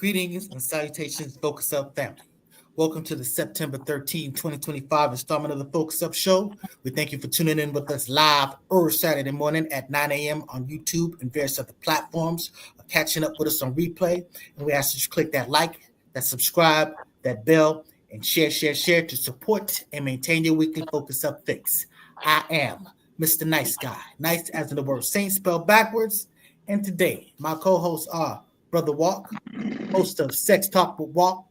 Greetings and salutations, Focus Up family. Welcome to the September 13, 2025 installment of the Focus Up Show. We thank you for tuning in with us live every Saturday morning at 9 a.m. on YouTube and various other platforms, catching up with us on replay. And we ask that you click that like, that subscribe, that bell, and share to support and maintain your weekly Focus Up fix. I am Mr. Nice Guy, nice as in the word saint spelled backwards. And today, my co-hosts are Brother Walk, host of Sex Talk with Walk,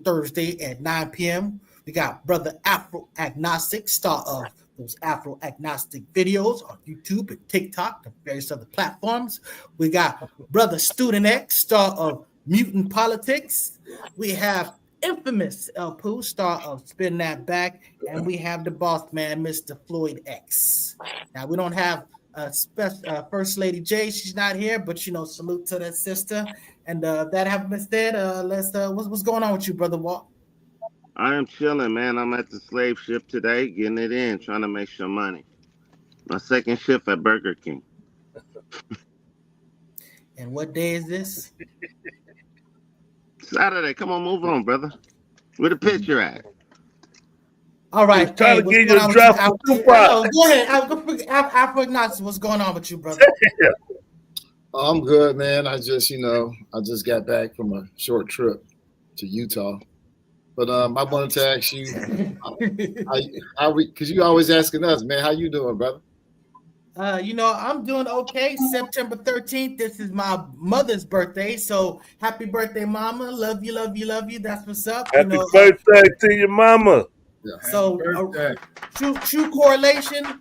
Thursday at 9 p.m. We got Brother Afro Agnostic, star of those Afro Agnostic videos on YouTube and TikTok and various other platforms. We got Brother Student X, star of Mutant Politics. We have infamous El Pooh, star of Spin That Back. And we have the boss man, Mr. Floyd X. Now, we don't have First Lady J, she's not here, but salute to that sister. And that having been said, what's going on with you, Brother Walt? I am chilling, man. I'm at the slave ship today, getting it in, trying to make some money. My second shift at Burger King. And what day is this? Saturday. Come on, move on, brother. Where the picture at? All right. Trying to get you a drop for Tupac. Go ahead. Afro Ignacio, what's going on with you, brother? I'm good, man. I just got back from a short trip to Utah. But I wanted to ask you, because you always asking us, man, how you doing, brother? I'm doing okay. September 13th, this is my mother's birthday. So happy birthday, mama. Love you. That's what's up. Happy birthday to your mama. Yeah. So true correlation.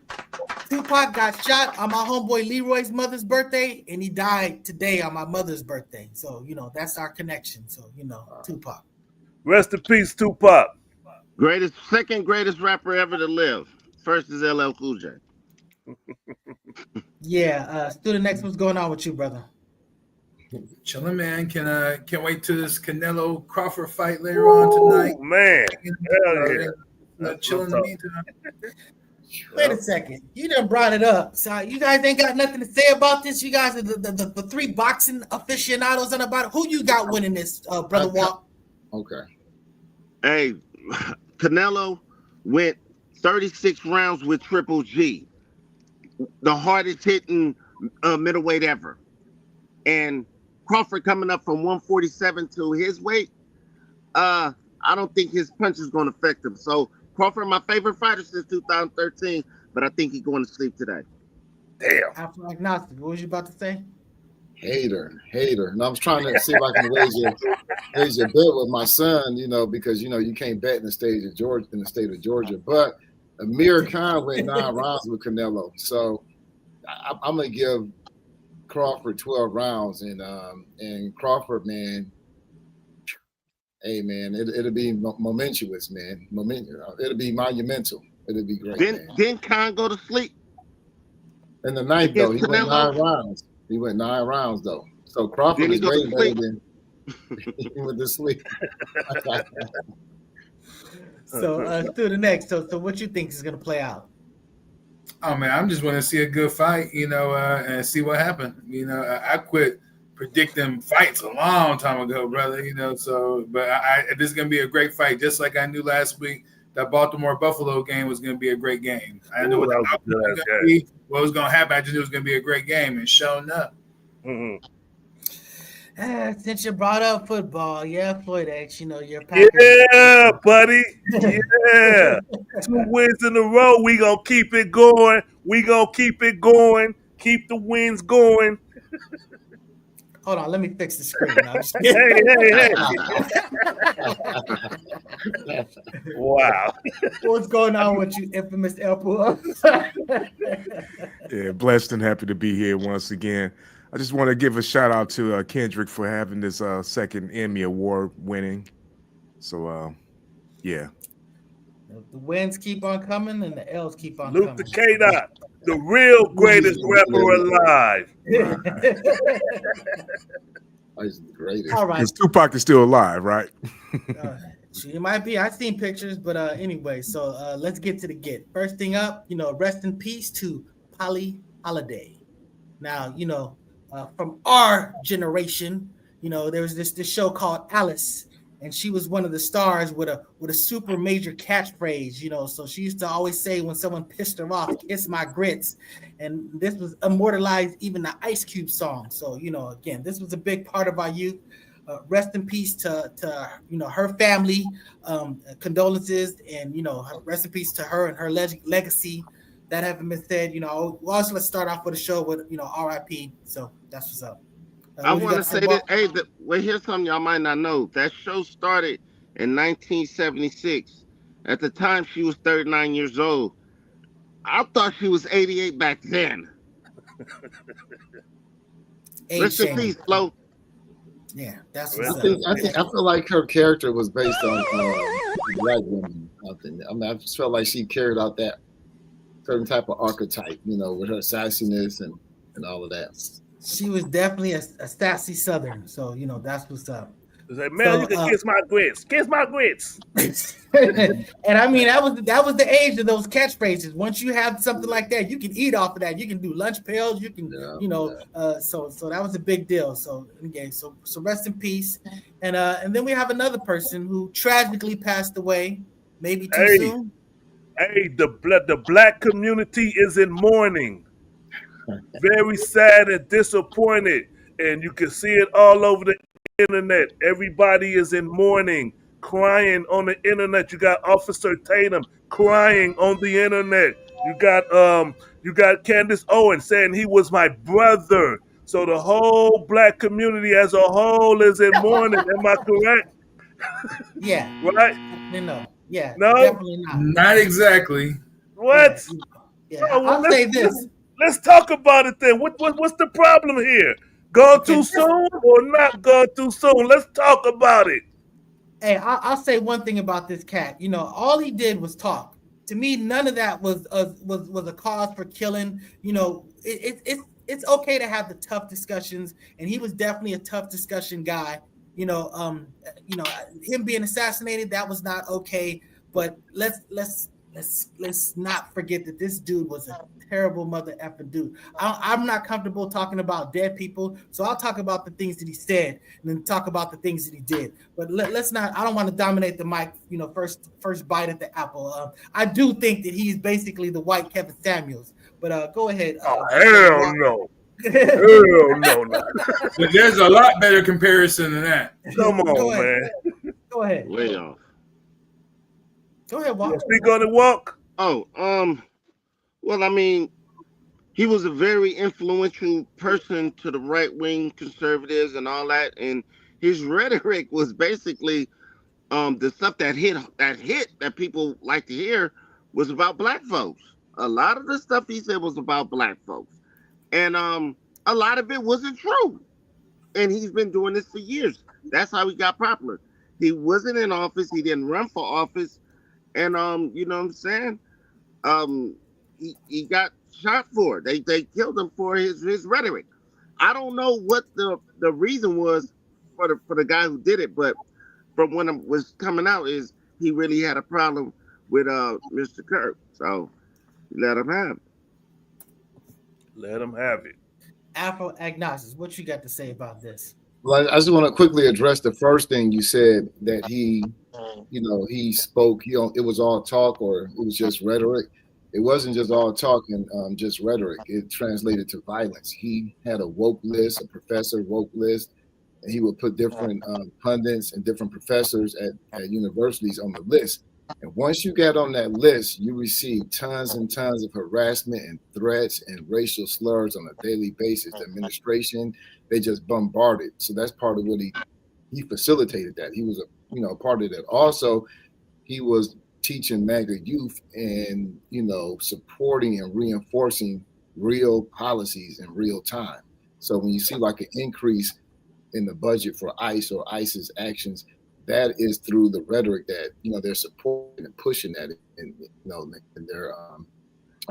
Tupac got shot on my homeboy Leroy's mother's birthday, and he died today on my mother's birthday. So, that's our connection. So, Tupac. Rest in peace, Tupac. Second greatest rapper ever to live. First is LL Cool J. Yeah, Student Next, what's going on with you, brother? Chilling, man. Can't wait to this Canelo Crawford fight later on tonight. Oh, man. Hell yeah. Chilling in the meantime. Wait a second. You done brought it up. So you guys ain't got nothing to say about this? You guys are the three boxing aficionados and about it. Who you got winning this, Brother Walt? Okay. Hey, Canelo went 36 rounds with Triple G. The hardest hitting middleweight ever. And Crawford coming up from 147 to his weight, I don't think his punch is going to affect him. So Crawford, my favorite fighter since 2013, but I think he's going to sleep today. Damn. Afro Agnostic, what was you about to say? Hater. And I was trying to see if I can raise your bet with my son, because you can't bet in the state of Georgia. But Amir Khan went 9 rounds with Canelo, so I'm gonna give Crawford 12 rounds, and Crawford, man. Hey, man, it'll be momentous, man. It'll be monumental. It'll be great. Didn't Khan go to sleep? In the ninth, though, he went 9 rounds. He went 9 rounds, though. So Crawford is way better than he went to sleep. So, to the next. So what you think is going to play out? Oh, man, I'm just want to see a good fight, and see what happened. I quit predicting fights a long time ago, brother, but this is going to be a great fight. Just like I knew last week that Baltimore-Buffalo game was going to be a great game. I knew what was going to happen. I just knew it was going to be a great game, and showing up. Mm-hmm. Since you brought up football, Floyd X, you're yeah, buddy. Yeah. 2 wins in a row. We going to keep it going. Keep the wins going. Hold on, let me fix the screen. Hey. Wow. What's going on with you, infamous Elpo? Yeah, blessed and happy to be here once again. I just want to give a shout out to Kendrick for having this second Emmy Award winning. So, yeah. The wins keep on coming and the L's keep on Luke coming. the K-Dot, the real greatest rapper alive. He's the greatest. All right. Because Tupac is still alive, right? She might be. I've seen pictures, but anyway, so let's get to the get. First thing up, rest in peace to Polly Holliday. Now, from our generation, there was this show called Alice, and she was one of the stars with a super major catchphrase. So she used to always say when someone pissed her off, "Kiss my grits," and this was immortalized even the Ice Cube song. So again, this was a big part of our youth. Rest in peace to her family. Condolences, and rest in peace to her and her legacy. That haven't been said. Also let's start off with a show with R.I.P. So that's what's up. I want to say that. Hey, well, here's something y'all might not know. That show started in 1976. At the time, she was 39 years old. I thought she was 88 back then. Rest in peace, Flo. Yeah, that's what's I feel like her character was based on black women. I just felt like she carried out that certain type of archetype, with her sassiness and all of that. She was definitely a sassy Southern, so that's what's up. Like, man, you can kiss my grits. Kiss my grits. And I mean, that was the age of those catchphrases. Once you have something like that, you can eat off of that. You can do lunch pails. You can, so that was a big deal. So again, so rest in peace. And then we have another person who tragically passed away, maybe too soon. Hey, the black community is in mourning. Very sad and disappointed, and you can see it all over the internet. Everybody is in mourning, crying on the internet. You got Officer Tatum crying on the internet. You got Candace Owens saying he was my brother. So the whole black community as a whole is in mourning. Am I correct? Yeah. Right? No. Yeah. No. Definitely not. Not exactly. What? Yeah. I'll say this. Let's talk about it then. What's the problem here? Gone too soon or not gone too soon? Let's talk about it. Hey, I'll say one thing about this cat. All he did was talk. To me, none of that was a cause for killing. It's okay to have the tough discussions, and he was definitely a tough discussion guy. Him being assassinated, that was not okay. But let's not forget that this dude was a terrible mother effing dude. I'm not comfortable talking about dead people, so I'll talk about the things that he said and then talk about the things that he did. But let's not. I don't want to dominate the mic. First bite at the apple. I do think that he's basically the white Kevin Samuels. But go ahead. Hell no. Hell no. There's a lot better comparison than that. Come on, man. Go ahead. Way off. Go ahead, Walk. Speak on it, Walk. Oh, well, I mean, he was a very influential person to the right-wing conservatives and all that, and his rhetoric was basically the stuff that people like to hear was about black folks. A lot of the stuff he said was about black folks, and a lot of it wasn't true. And he's been doing this for years. That's how he got popular. He wasn't in office. He didn't run for office. And you know what I'm saying? He got shot for it. They killed him for his rhetoric. I don't know what the reason was for the guy who did it, but from when it was coming out is he really had a problem with Mr. Kirk. So let him have it. Let him have it. Afro Agnostics, what you got to say about this? Well, I just want to quickly address the first thing you said, that he spoke. It was all talk, or it was just rhetoric. It wasn't just all talk and just rhetoric. It translated to violence. He had a woke list, a professor woke list, and he would put different pundits and different professors at universities on the list. And once you got on that list, you received tons and tons of harassment and threats and racial slurs on a daily basis. The administration, they just bombarded. So that's part of what he facilitated that. He was a part of that. Also, he was teaching MAGA youth and supporting and reinforcing real policies in real time. So when you see like an increase in the budget for ICE or ICE's actions, that is through the rhetoric that they're supporting and pushing that, and their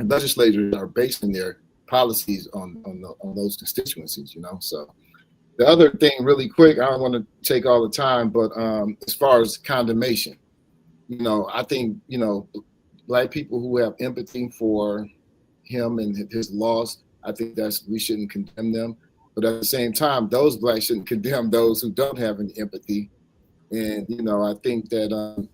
legislators are basing their policies on those constituencies. So the other thing, really quick, I don't want to take all the time, but as far as condemnation, I think black people who have empathy for him and his loss, I think we shouldn't condemn them. But at the same time, those blacks shouldn't condemn those who don't have any empathy. And, I think that,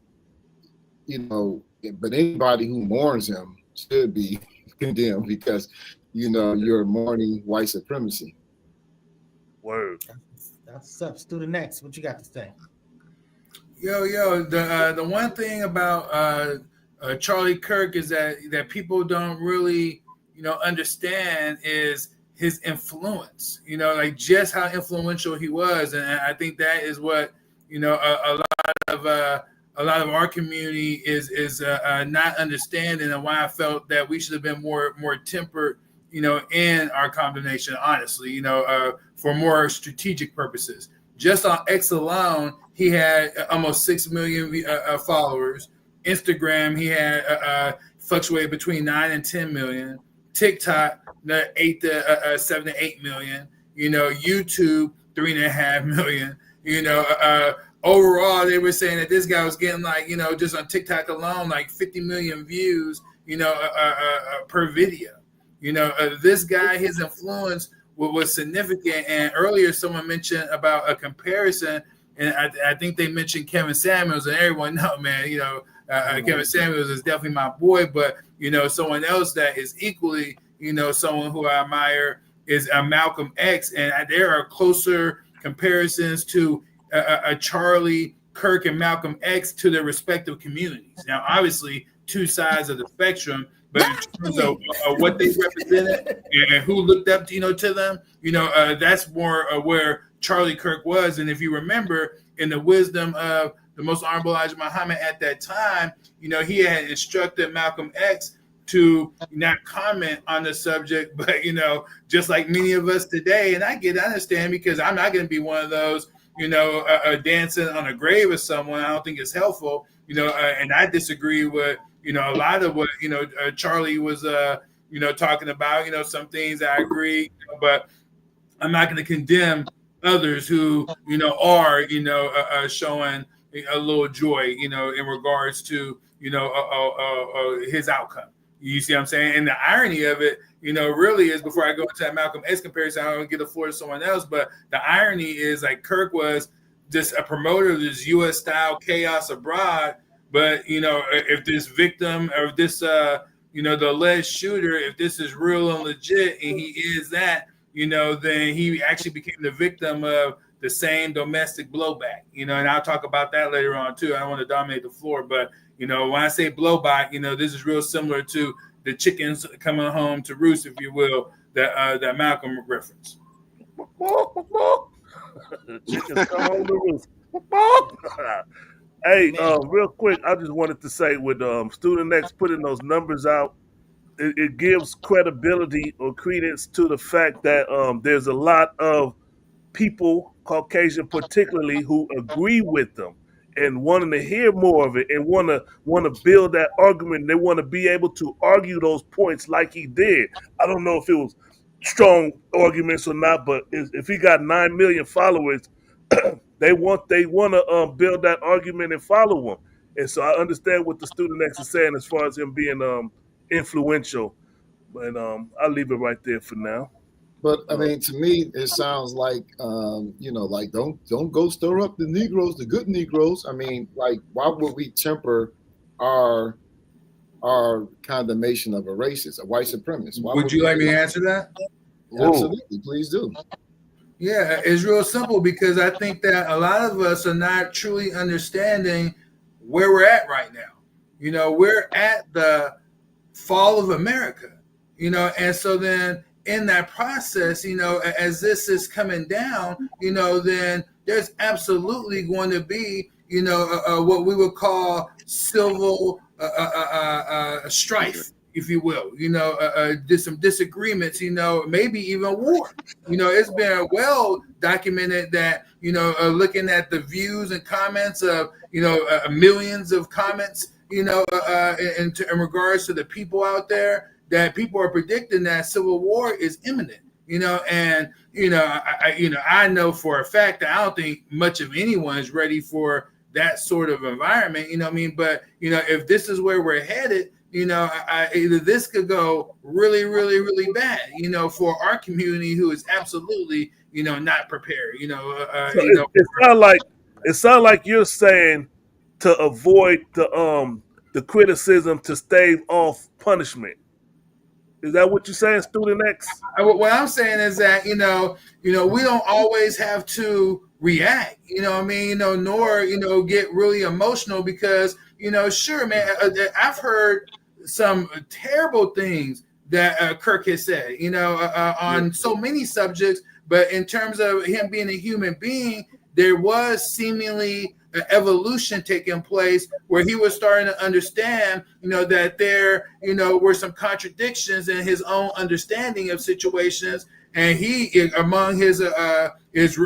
but anybody who mourns him should be condemned because, you're mourning white supremacy. Word. That's up. Student X, what you got to say? Yo, the one thing about Charlie Kirk is that people don't really, understand is his influence, like just how influential he was. And I think that is what, a lot of our community is not understanding, and why I felt that we should have been more tempered, in our condemnation, honestly, for more strategic purposes. Just on X alone, he had almost 6 million followers. Instagram, he had fluctuated between 9 and 10 million. TikTok, 7 to 8 million. YouTube, 3.5 million. Overall, they were saying that this guy was getting just on TikTok alone, 50 million views, per video. This guy, his influence was significant. And earlier, someone mentioned about a comparison, and I think they mentioned Kevin Samuels, and everyone know, man, Kevin Samuels is definitely my boy, but someone else that is equally, someone who I admire is Malcolm X, and there are closer comparisons to a Charlie Kirk and Malcolm X to their respective communities. Now, obviously, two sides of the spectrum, but in terms of what they represented and who looked up, to them, that's more where Charlie Kirk was. And if you remember, in the wisdom of the Most Honorable Elijah Muhammad at that time, he had instructed Malcolm X to not comment on the subject, but just like many of us today, and I understand, because I'm not going to be one of those, dancing on a grave of someone. I don't think it's helpful, and I disagree with, a lot of what, Charlie was, talking about, some things I agree, but I'm not going to condemn others who, are, showing a little joy, in regards to, his outcome. You see what I'm saying? And the irony of it, really is, before I go into that Malcolm X comparison, I don't get the floor to someone else, but the irony is, Kirk was just a promoter of this U.S. style chaos abroad. But, if this victim, or this, the alleged shooter, if this is real and legit, and he is that, then he actually became the victim of the same domestic blowback, and I'll talk about that later on too. I don't want to dominate the floor, but, when I say blowback, this is real similar to the chickens coming home to roost, if you will, that Malcolm reference. Chickens come home to roost. Hey, real quick, I just wanted to say, with Student X putting those numbers out, it gives credibility or credence to the fact that there's a lot of people, Caucasian particularly, who agree with them and wanting to hear more of it, and want to build that argument. They want to be able to argue those points like he did. I don't know if it was strong arguments or not, but if he got 9 million followers, they want to build that argument and follow him. And so I understand what the Student X is saying as far as him being influential. But I'll leave it right there for now. But I mean, to me, it sounds like don't go stir up the Negroes, the good Negroes. I mean, why would we temper our condemnation of a racist, a white supremacist? Would you like me to answer that? Absolutely, please do. Yeah, it's real simple, because I think that a lot of us are not truly understanding where we're at right now. We're at the fall of America, and so then in that process, as this is coming down, then there's absolutely going to be, what we would call civil strife, if you will, some disagreements, maybe even war. It's been well documented that, looking at the views and comments of, millions of comments, in regards to the people out there, that people are predicting that civil war is imminent, and, I know for a fact that I don't think much of anyone is ready for that sort of environment, but, if this is where we're headed, Either this could go really, really, really bad, for our community who is absolutely, not prepared. It sounds like you're saying to avoid the criticism to stave off punishment. Is that what you're saying, Student X? What I'm saying is that we don't always have to react. Nor get really emotional because sure, man. I've heard some terrible things that Kirk has said. On so many subjects, but in terms of him being a human being, there was seemingly an evolution taking place where he was starting to understand, that there, were some contradictions in his own understanding of situations. And he, among his, is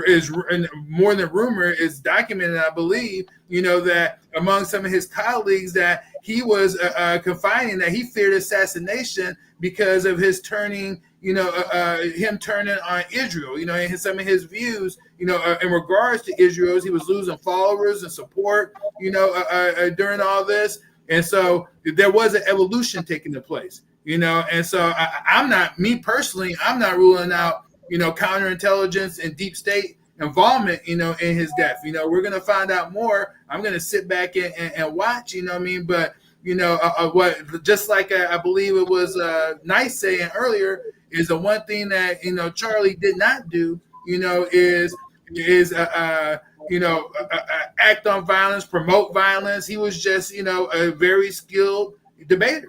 more than rumor, is documented, I believe, that among some of his colleagues that he was confiding that he feared assassination because of his turning, him turning on Israel, and some of his views, in regards to Israel, he was losing followers and support, during all this. And so there was an evolution taking place, and so I'm not ruling out, counterintelligence and deep state involvement, in his death. We're going to find out more. I'm going to sit back and watch, But, what, just like I believe it was Nice saying earlier, is the one thing that, Charlie did not do, is act on violence, promote violence. He was just, a very skilled debater,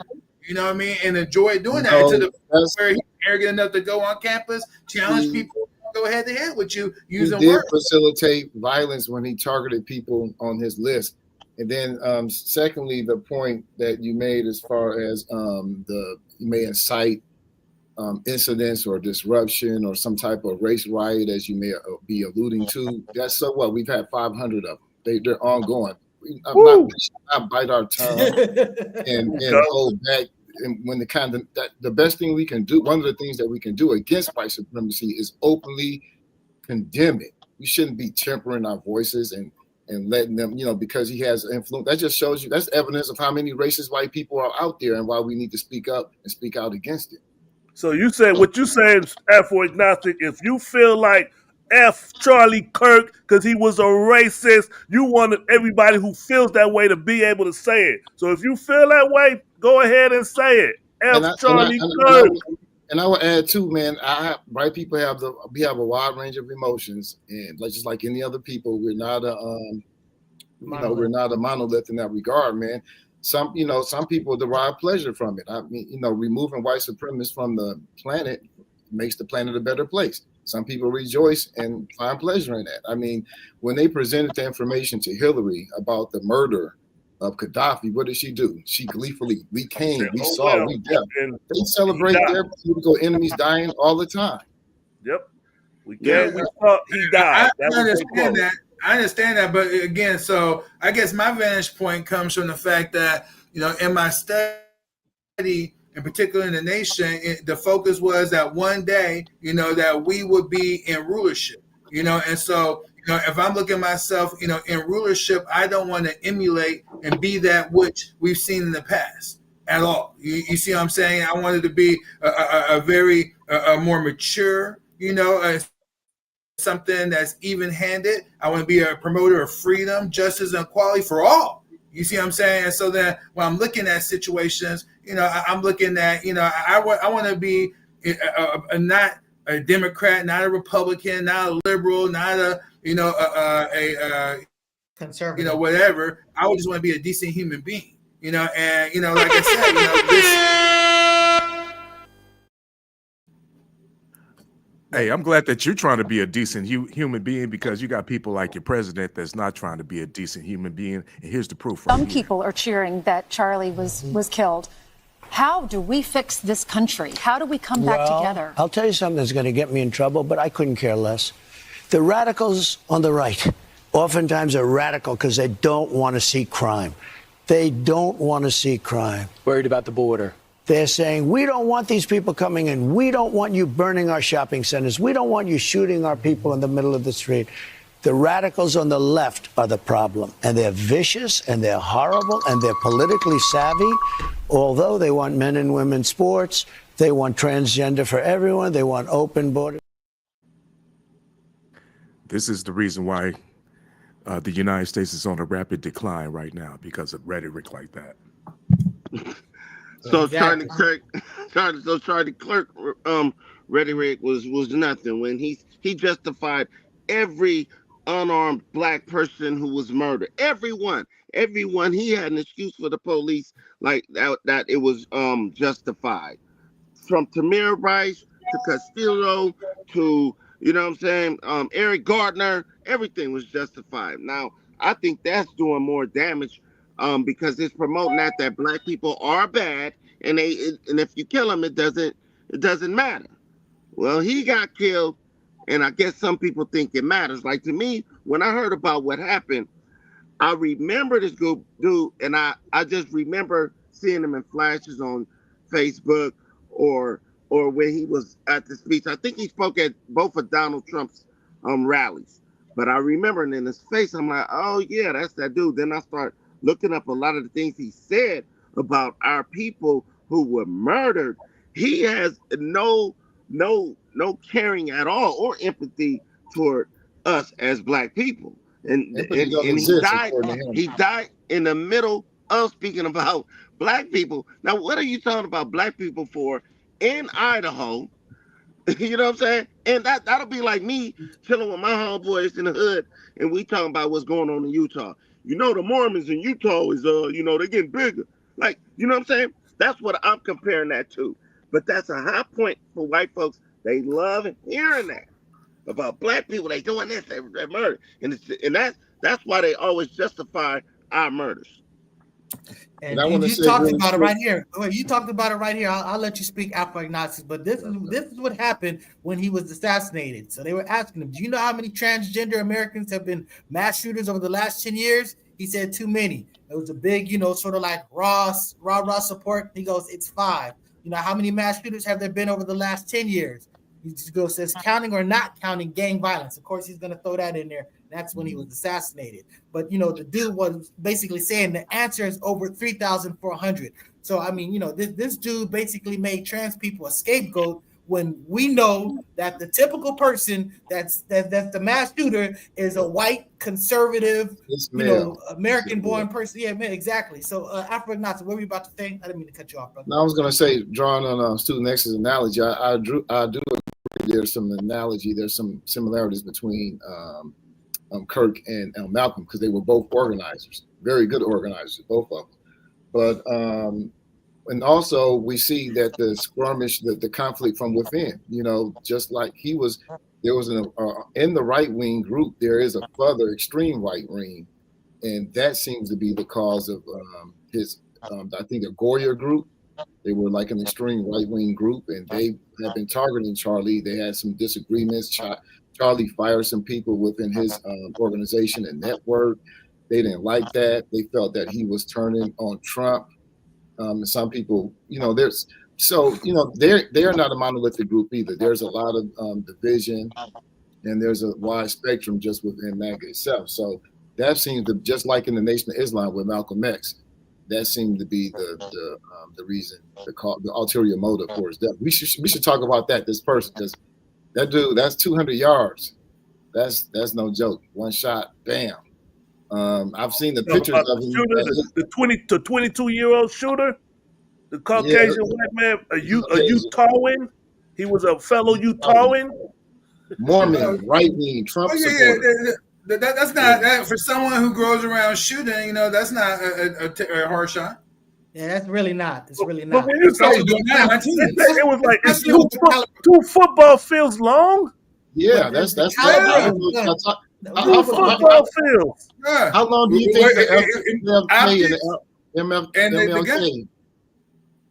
and enjoyed doing that to the point where he's arrogant enough to go on campus, challenge people, go head to head with you using he did words. Facilitate violence when he targeted people on his list. And then secondly, the point that you made as far as you may incite incidents or disruption or some type of race riot, as you may be alluding to. That's so what? We've had 500 of them. They're ongoing. We should not bite our tongue and hold back. And when the best thing we can do, one of the things that we can do against white supremacy is openly condemn it. We shouldn't be tempering our voices and letting them, because he has influence. That just shows you, that's evidence of how many racist white people are out there and why we need to speak up and speak out against it. So you said what you saying, Afro-agnostic, if you feel like F Charlie Kirk because he was a racist, you wanted everybody who feels that way to be able to say it. So if you feel that way, go ahead and say it. Charlie Kirk. And I would add too, man, white people we have a wide range of emotions, and just like any other people, we're not we're not a monolith in that regard, man. Some people derive pleasure from it. I mean, removing white supremacists from the planet makes the planet a better place. Some people rejoice and find pleasure in that. I mean, when they presented the information to Hillary about the murder of Gaddafi, what did she do? She gleefully, we came, we saw, we did. They celebrate their political enemies dying all the time. Yep. We saw he died. I understand that, but again, so I guess my vantage point comes from the fact that, in my study, in particular in the nation, the focus was that one day, that we would be in rulership, and so, if I'm looking at myself, in rulership, I don't want to emulate and be that which we've seen in the past at all. You see what I'm saying? I wanted to be a very more mature, something that's even-handed. I want to be a promoter of freedom, justice, and equality for all. You see what I'm saying? And so then when I'm looking at situations, I'm looking at, I want to be not a Democrat, not a Republican, not a liberal, not a conservative, whatever. I would just want to be a decent human being, and like I said, Hey, I'm glad that you're trying to be a decent human being, because you got people like your president that's not trying to be a decent human being. And here's the proof. Some people are cheering that Charlie was killed. How do we fix this country? How do we come back together? I'll tell you something that's going to get me in trouble, but I couldn't care less. The radicals on the right oftentimes are radical because they don't want to see crime. They don't want to see crime. Worried about the border. They're saying, we don't want these people coming in. We don't want you burning our shopping centers. We don't want you shooting our people in the middle of the street. The radicals on the left are the problem, and they're vicious, and they're horrible, and they're politically savvy. Although they want men and women sports, they want transgender for everyone, they want open borders. This is the reason why the United States is on a rapid decline right now, because of rhetoric like that. So Exactly. Charlie Kirk rhetoric was nothing when he justified every unarmed black person who was murdered. Everyone, he had an excuse for the police like that it was justified. From Tamir Rice to Castillo to, you know what I'm saying, Eric Gardner, everything was justified. Now, I think that's doing more damage because it's promoting that black people are bad, and if you kill them, it doesn't matter. Well, he got killed, and I guess some people think it matters. Like, to me, when I heard about what happened, I remember this dude, and I just remember seeing him in flashes on Facebook or when he was at the speech. I think he spoke at both of Donald Trump's rallies. But I remember, and in his face, I'm like, oh yeah, that's that dude. Then I start looking up a lot of the things he said about our people who were murdered. He has no caring at all or empathy toward us as black people. And he died in the middle of speaking about black people. Now, what are you talking about black people for in Idaho? You know what I'm saying? And that'll be like me chilling with my homeboys in the hood, and we talking about what's going on in Utah. You know, the Mormons in Utah is they're getting bigger. Like, you know what I'm saying? That's what I'm comparing that to. But that's a high point for white folks. They love hearing that about black people. They doing this, they murder, and that's why they always justify our murders. And you talked about it right here. You talked about it right here. I'll let you speak after Ignatius, but this is what happened when he was assassinated. So they were asking him, do you know how many transgender Americans have been mass shooters over the last 10 years? He said too many. It was a big, sort of like rah support. He goes, it's 5. You know, how many mass shooters have there been over the last 10 years? He just goes, says counting or not counting gang violence. Of course, he's going to throw that in there. That's when he was assassinated. But, the dude was basically saying the answer is over 3,400. So, I mean, this dude basically made trans people a scapegoat when we know that the typical person that's the mass shooter is a white, conservative, American-born person. Yeah, man, exactly. So, after Ignacio, what were you about to say? I didn't mean to cut you off, brother. No, I was going to say, drawing on Student X's analogy, I do agree. There's some analogy. There's some similarities between Kirk and Malcolm, because they were both organizers, very good organizers, both of them. But and also we see that the skirmish, the conflict from within, just like there was in the right wing group, there is a further extreme right wing, and that seems to be the cause of his. I think the Goyer group, they were like an extreme right wing group, and they have been targeting Charlie. They had some disagreements. Charlie fired some people within his organization and network. They didn't like that. They felt that he was turning on Trump. And some people, they're not a monolithic group either. There's a lot of division, and there's a wide spectrum just within MAGA itself. So that seems to, just like in the Nation of Islam with Malcolm X, that seemed to be the reason, the ulterior motive for his death. We should talk about that. This person, because that dude, that's 200 yards. That's no joke. One shot, bam. I've seen the pictures of him. The 22-year-old shooter, the Caucasian white man, a Utahwan. He was a fellow Utahwan. Mormon, right wing, Trump supporter. That's not that for someone who grows around shooting. That's not a hard shot. Yeah, that's really not. It's really not. But when you say it was like it's two football fields long. Yeah, that's two football fields. How long do you think the MLK and the MLK?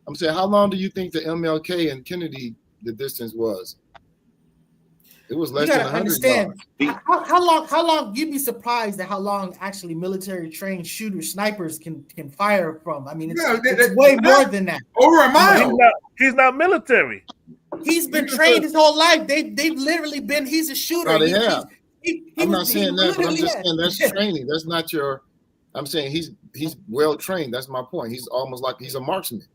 I'm saying, how long do you think the MLK and Kennedy the distance was? It was less than 100 yards. How long you'd be surprised at how long actually military trained shooters, snipers can fire from. I mean, it's way more than that. Over a mile. He's not military. He's been trained his whole life. They've literally been. He's a shooter. Oh, they have. I'm not saying that, but I'm just saying that's training. That's not your. I'm saying he's well trained. That's my point. He's almost like he's a marksman.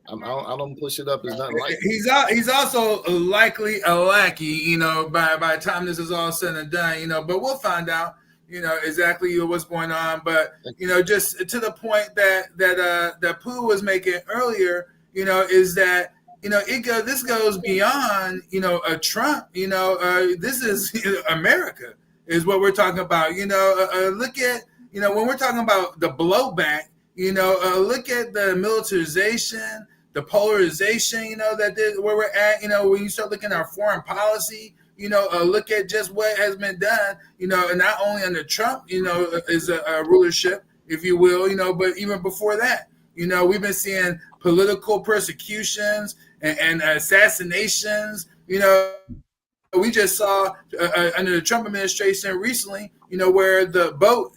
I don't push it up as nothing like that. He's also likely a lackey, you know, by the time this is all said and done, you know. But we'll find out, you know, exactly what's going on. But you know, just to the point that Pooh was making earlier, you know, is that you know this goes beyond you know a Trump. You know, this is America is what we're talking about. You know, look at you know when we're talking about the blowback. You know, look at the militarization, the polarization, you know, where we're at, you know, when you start looking at our foreign policy, you know, look at just what has been done, you know, and not only under Trump, you know, is a rulership, if you will, you know, but even before that, you know, we've been seeing political persecutions and assassinations, you know. We just saw under the Trump administration recently, you know, where the boat,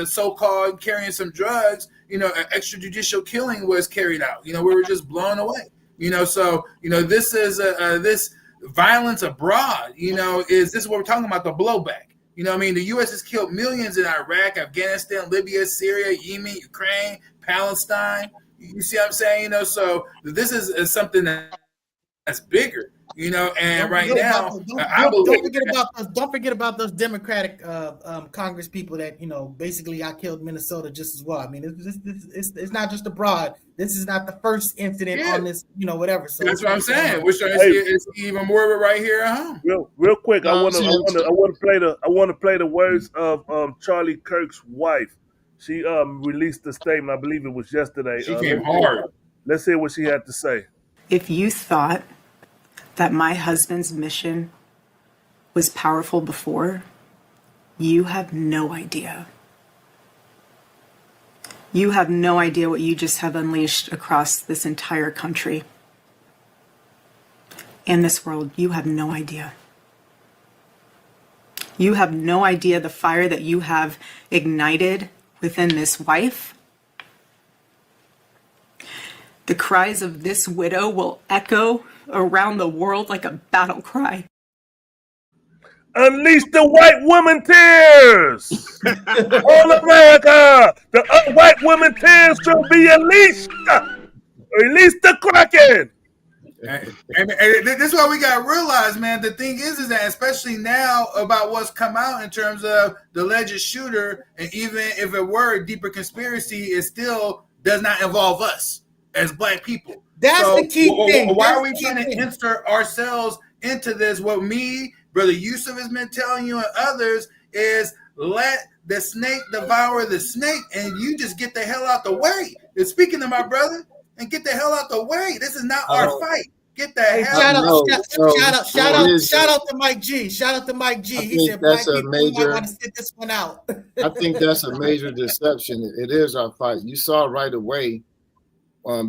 so-called carrying some drugs, you know, an extrajudicial killing was carried out. You know, we were just blown away. You know, so you know, this is this violence abroad. You know, this is what we're talking about, the blowback. You know, I mean, the U.S. has killed millions in Iraq, Afghanistan, Libya, Syria, Yemen, Ukraine, Palestine. You see what I'm saying? You know, so this is something that's bigger. You know, and right now, don't forget about those Democratic Congress people that you know basically got killed in Minnesota just as well. I mean, it's not just abroad. This is not the first incident on this, you know, whatever. So that's what I'm saying. We're starting to see even more of it right here at home. Real quick, I want to play the words of Charlie Kirk's wife. She released a statement. I believe it was yesterday. She came hard. Let's hear what she had to say. If you thought that my husband's mission was powerful before, you have no idea. You have no idea what you just have unleashed across this entire country and this world. You have no idea. You have no idea the fire that you have ignited within this wife. The cries of this widow will echo around the world like a battle cry. Unleash the white woman tears! All America! The white woman tears shall be unleashed! Release the Kraken! And this is what we got to realize, man. The thing is that especially now about what's come out in terms of the alleged shooter, and even if it were a deeper conspiracy, it still does not involve us as Black people. That's the key thing. Why are we trying to insert ourselves into this? What me, Brother Yusuf, has been telling you and others is let the snake devour the snake, and you just get the hell out the way. And speaking to my brother, and get the hell out the way. This is not our fight. Get the hell out. Shout out to Mike G. Shout out to Mike G. He said that's Black a people major. might want to sit this one out. I think that's a major deception. It is our fight. You saw right away.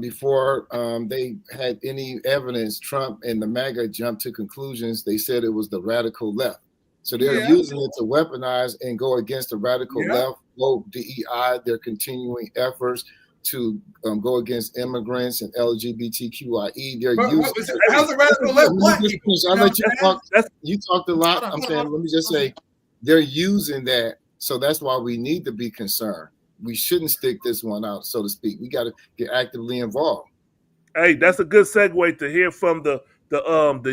Before they had any evidence, Trump and the MAGA jumped to conclusions. They said it was the radical left. So they're using it to weaponize and go against the radical left, woke DEI, their continuing efforts to go against immigrants and LGBTQIE. How's the radical left Black people? I'll let you talk. You talked a lot. I'm saying, let me just say, they're using that. So that's why we need to be concerned. We shouldn't stick this one out, so to speak. We got to get actively involved. Hey, that's a good segue to hear from the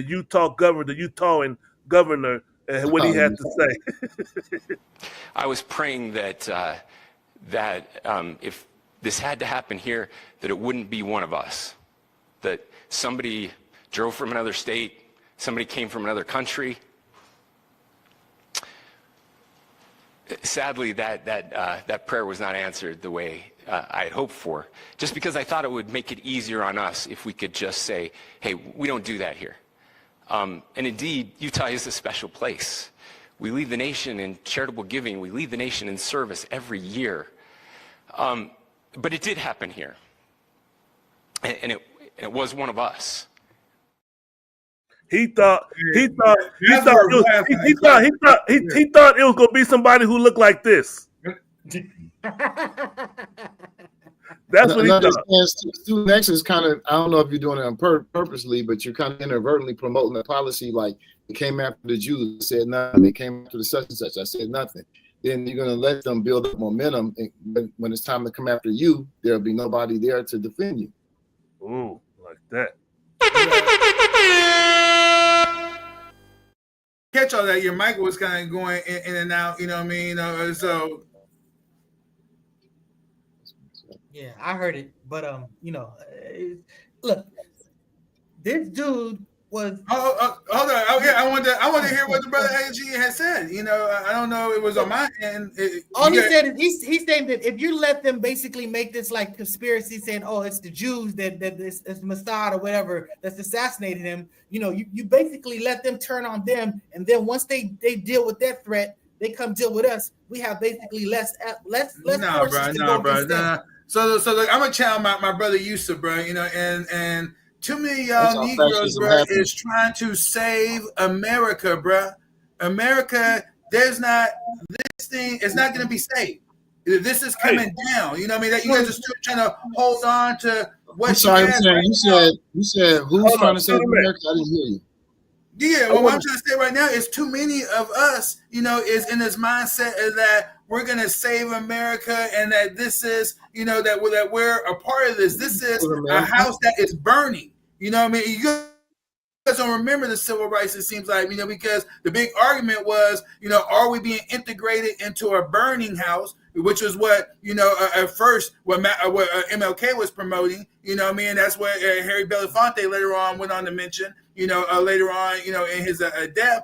Utah governor, the Utahan governor, and what he had to say. I was praying that if this had to happen here, that it wouldn't be one of us, that somebody drove from another state, somebody came from another country. Sadly, that prayer was not answered the way I had hoped for, just because I thought it would make it easier on us if we could just say, hey, we don't do that here. And indeed, Utah is a special place. We lead the nation in charitable giving. We lead the nation in service every year. But it did happen here. And it was one of us. He thought it was gonna be somebody who looked like this. That's what he thought. Student X is kind of, I don't know if you're doing it on purposely, but you're kind of inadvertently promoting a policy like they came after the Jews, I said nothing. They came after the such and such, I said nothing. Then you're going to let them build up momentum. And when it's time to come after you, there'll be nobody there to defend you. Ooh, like that. Catch all that. Your mic was kind of going in and out. You know what I mean? So. Yeah, I heard it, but look, this dude was. Hold on. Oh yeah, I want to hear what the brother AG had said. You know, I don't know. It was on my end. All he said is he's saying that if you let them basically make this like conspiracy, saying, "Oh, it's the Jews that it's Mossad or whatever that's assassinated him," you basically let them turn on them, and then once they deal with that threat, they come deal with us. We have basically less. No, bro. So look, I'm gonna channel my brother Yusuf, bro. And too many y'all Negroes, bro, is trying to save America, bro. America, this thing is not gonna be saved. This is coming down. You know what I mean? That you guys are still trying to hold on to what you said who's trying to save America? I didn't hear you. Yeah, well, what I'm trying to say right now is too many of us, is in this mindset that we're going to save America and that this is, that we're a part of this. This is a house that is burning. You know what I mean? You guys don't remember the civil rights, it seems like, because the big argument was, are we being integrated into a burning house, which was what, at first, what MLK was promoting, and that's what Harry Belafonte later on went on to mention. Later on, in his death,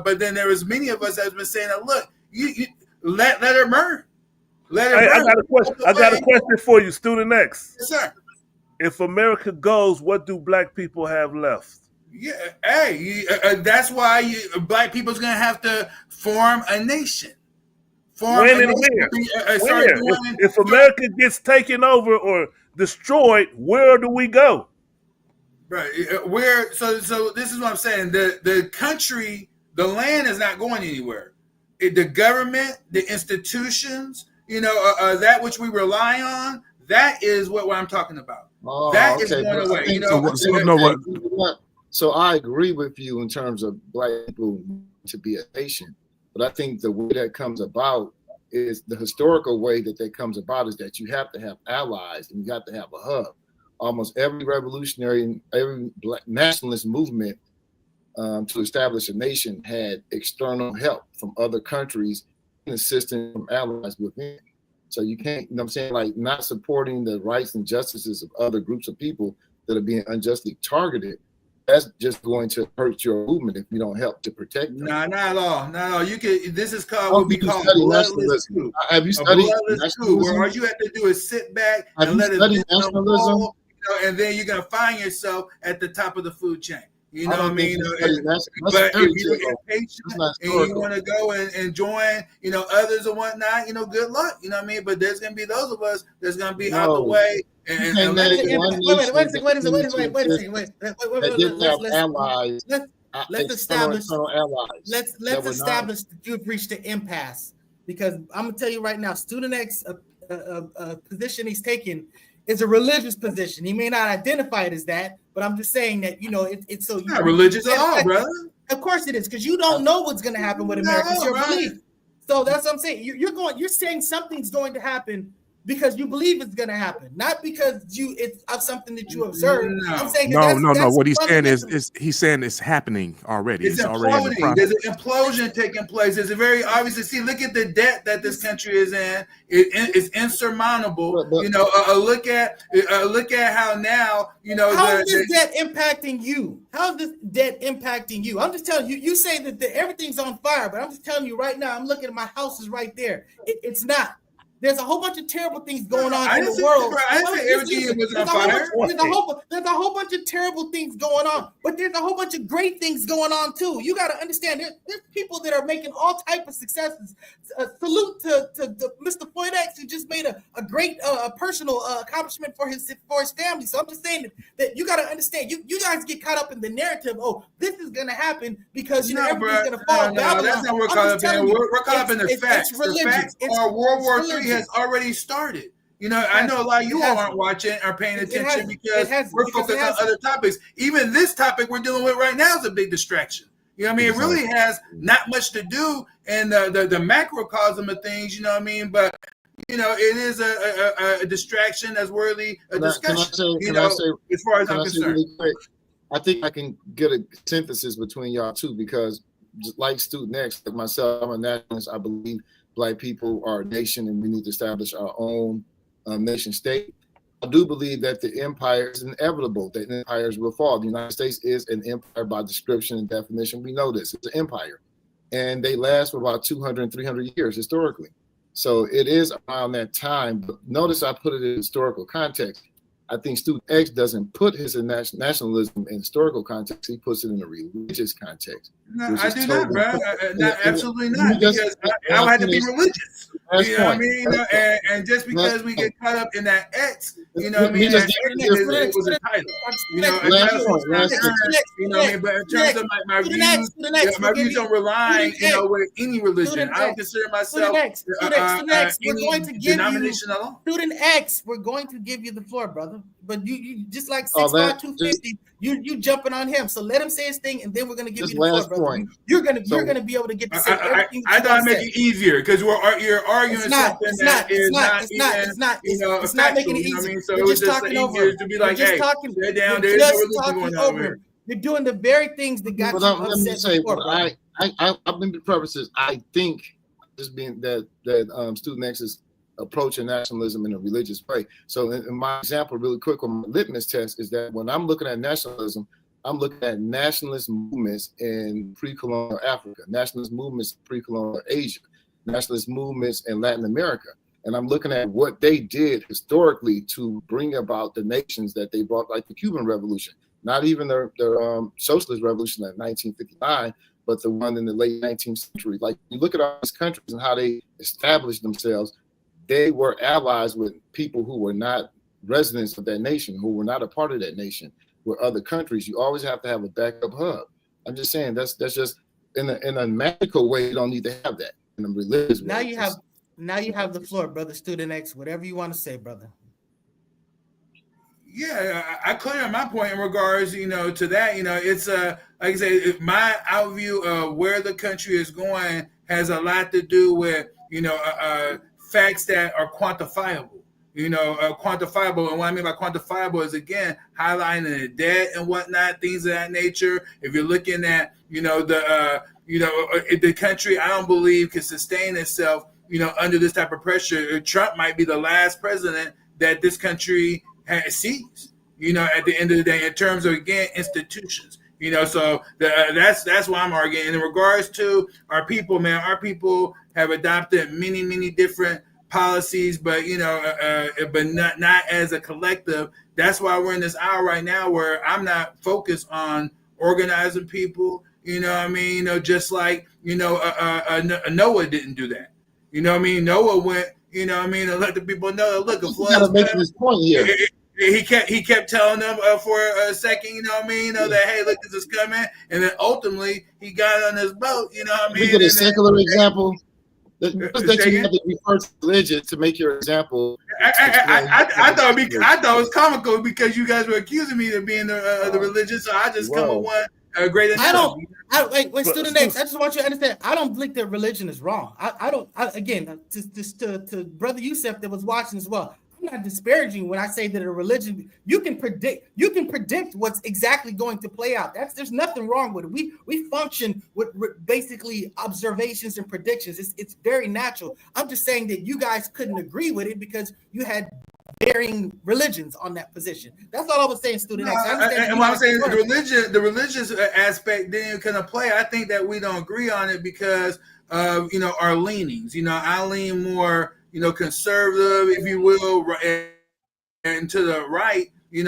but then there was many of us that has been saying that, look, you let her burn. Let her burn. I got a question for you, Student X. Yes, sir. If America goes, what do black people have left? Yeah, that's why black people's gonna have to form a nation. When and where? If America gets taken over or destroyed, where do we go? Right. So this is what I'm saying. The country, the land is not going anywhere. The government, the institutions, that which we rely on, that is what I'm talking about. That is going away. So I agree with you in terms of black people to be a nation, but I think the way that comes about is the historical way that comes about is that you have to have allies and you have to have a hub. Almost every revolutionary, every black nationalist movement to establish a nation had external help from other countries and assistance from allies within. So you can't, what I'm saying, like not supporting the rights and justices of other groups of people that are being unjustly targeted. That's just going to hurt your movement if you don't help to protect them. No, not at all. Not at all. This is called what we call bloodless coup. Have you studied nationalism? Where all you have to do is sit back and let it nationalism. And then you're gonna find yourself at the top of the food chain. You know what I mean? But if you're impatient and you want to go and join, others and whatnot, good luck. You know what I mean? But there's gonna be those of us that's gonna be out the way. Wait a second. Let's establish that you've reached the impasse, because I'm gonna tell you right now, Student X position he's taking is a religious position. He may not identify it as that, but I'm just saying that it's so not religious at all, brother. Of course it is, because you don't know what's going to happen with America. It's your belief. So that's what I'm saying. You're saying something's going to happen because you believe it's going to happen, not because it's of something that you observe. I'm saying no. What he's saying is he's saying it's happening already. It's already in the process. There's an implosion taking place. There's a very obvious. See, look at the debt that this country is in. It's insurmountable. Look at how now. How is this debt impacting you? How is this debt impacting you? I'm just telling you. You say that everything's on fire, but I'm just telling you right now. I'm looking at my house is right there. It's not. There's a whole bunch of terrible things going on in the world. I didn't say everything was on fire. There's a whole bunch of terrible things going on, but there's a whole bunch of great things going on too. You got to understand, there's people that are making all type of successes. Salute to Mr. Floyd X, who just made a great personal accomplishment for his family. So I'm just saying that you got to understand. You guys get caught up in the narrative. Oh, this is gonna happen because everything's gonna fall. No, that's not what we're caught up in. We're caught up in the facts. The facts are World War III has already started. You know, I know a lot of you all aren't watching or paying attention because we're focused on other topics. Even this topic we're dealing with right now is a big distraction. You know what I mean? It really has not much to do in the macrocosm of things, you know what I mean? But, you know, it is a distraction that's worthy of discussion, as far as I'm concerned. Really quick, I think I can get a synthesis between y'all two because just like Student X, like myself, I'm a nationalist. I believe Black people are a nation and we need to establish our own nation state. I do believe that the empire is inevitable, that empires will fall. The United States is an empire by description and definition. We know this. It's an empire. And they last for about 200 and 300 years historically. So it is around that time. But notice I put it in historical context. I think Student X doesn't put his nationalism in historical context. He puts it in a religious context. No, I do not, bro. Absolutely not. Because I had to be religious. You know what I mean? You know, and just because we get caught up in that X, you know what I mean? It was a title. You know, you know what I mean? But in terms of my views don't rely, you know, with any religion. I don't consider myself any denomination alone. Student X, we're going to give you the floor, brother. But you just like 6'5", 250, you jumping on him. So let him say his thing, and then we're gonna give you the floor, brother. Point. You're gonna be able to get to say everything. I thought I'd make it easier because you're arguing something that is not it's not making it easier. So it's just easier to be like, hey, sit down. There's no religion going on here. You're doing the very things that got you upset before, bro. I've been to purposes. I think just being that Student X is approaching nationalism in a religious way. So in my example, really quick on my litmus test is that when I'm looking at nationalism, I'm looking at nationalist movements in pre-colonial Africa, nationalist movements in pre-colonial Asia, nationalist movements in Latin America. And I'm looking at what they did historically to bring about the nations that they brought, like the Cuban Revolution, not even their socialist revolution in 1959, but the one in the late 19th century. Like you look at all these countries and how they established themselves, they were allies with people who were not residents of that nation, who were not a part of that nation, with other countries. You always have to have a backup hub. I'm just saying that's just in a magical way. You don't need to have that in a religious way. Now you have the floor, brother. Student X, whatever you want to say, brother. Yeah, I clear my point in regards, you know, to that. You know, it's like I say, my outview of where the country is going has a lot to do with, you know, facts that are quantifiable, quantifiable. And what I mean by quantifiable is, again, highlighting the debt and whatnot, things of that nature. If you're looking at, the country, I don't believe can sustain itself, under this type of pressure. Trump might be the last president that this country sees, at the end of the day, in terms of, again, institutions. So that's why I'm arguing. And in regards to our people, man, our people have adopted many, many different policies, but not as a collective. That's why we're in this hour right now where I'm not focused on organizing people. Just like Noah didn't do that. Noah went. And let the people know. Look, a flood. Gotta make this point here. He kept telling them for a second, that, hey, look, this is coming. And then ultimately he got on his boat, We get a secular example. That you have to refer to religion to make your example. I thought it was comical because you guys were accusing me of being the religion. So I just come up with a great example. Wait, Student X, I just want you to understand, I don't think that religion is wrong. Again, to Brother Youssef that was watching as well, I'm not disparaging when I say that a religion, you can predict what's exactly going to play out. There's nothing wrong with it. We function with basically observations and predictions. It's very natural. I'm just saying that you guys couldn't agree with it because you had varying religions on that position. That's all I was saying, Student X. And what I'm saying, the religious aspect didn't kind of play. I think that we don't agree on it because of our leanings. I lean more conservative, if you will, and to the right, and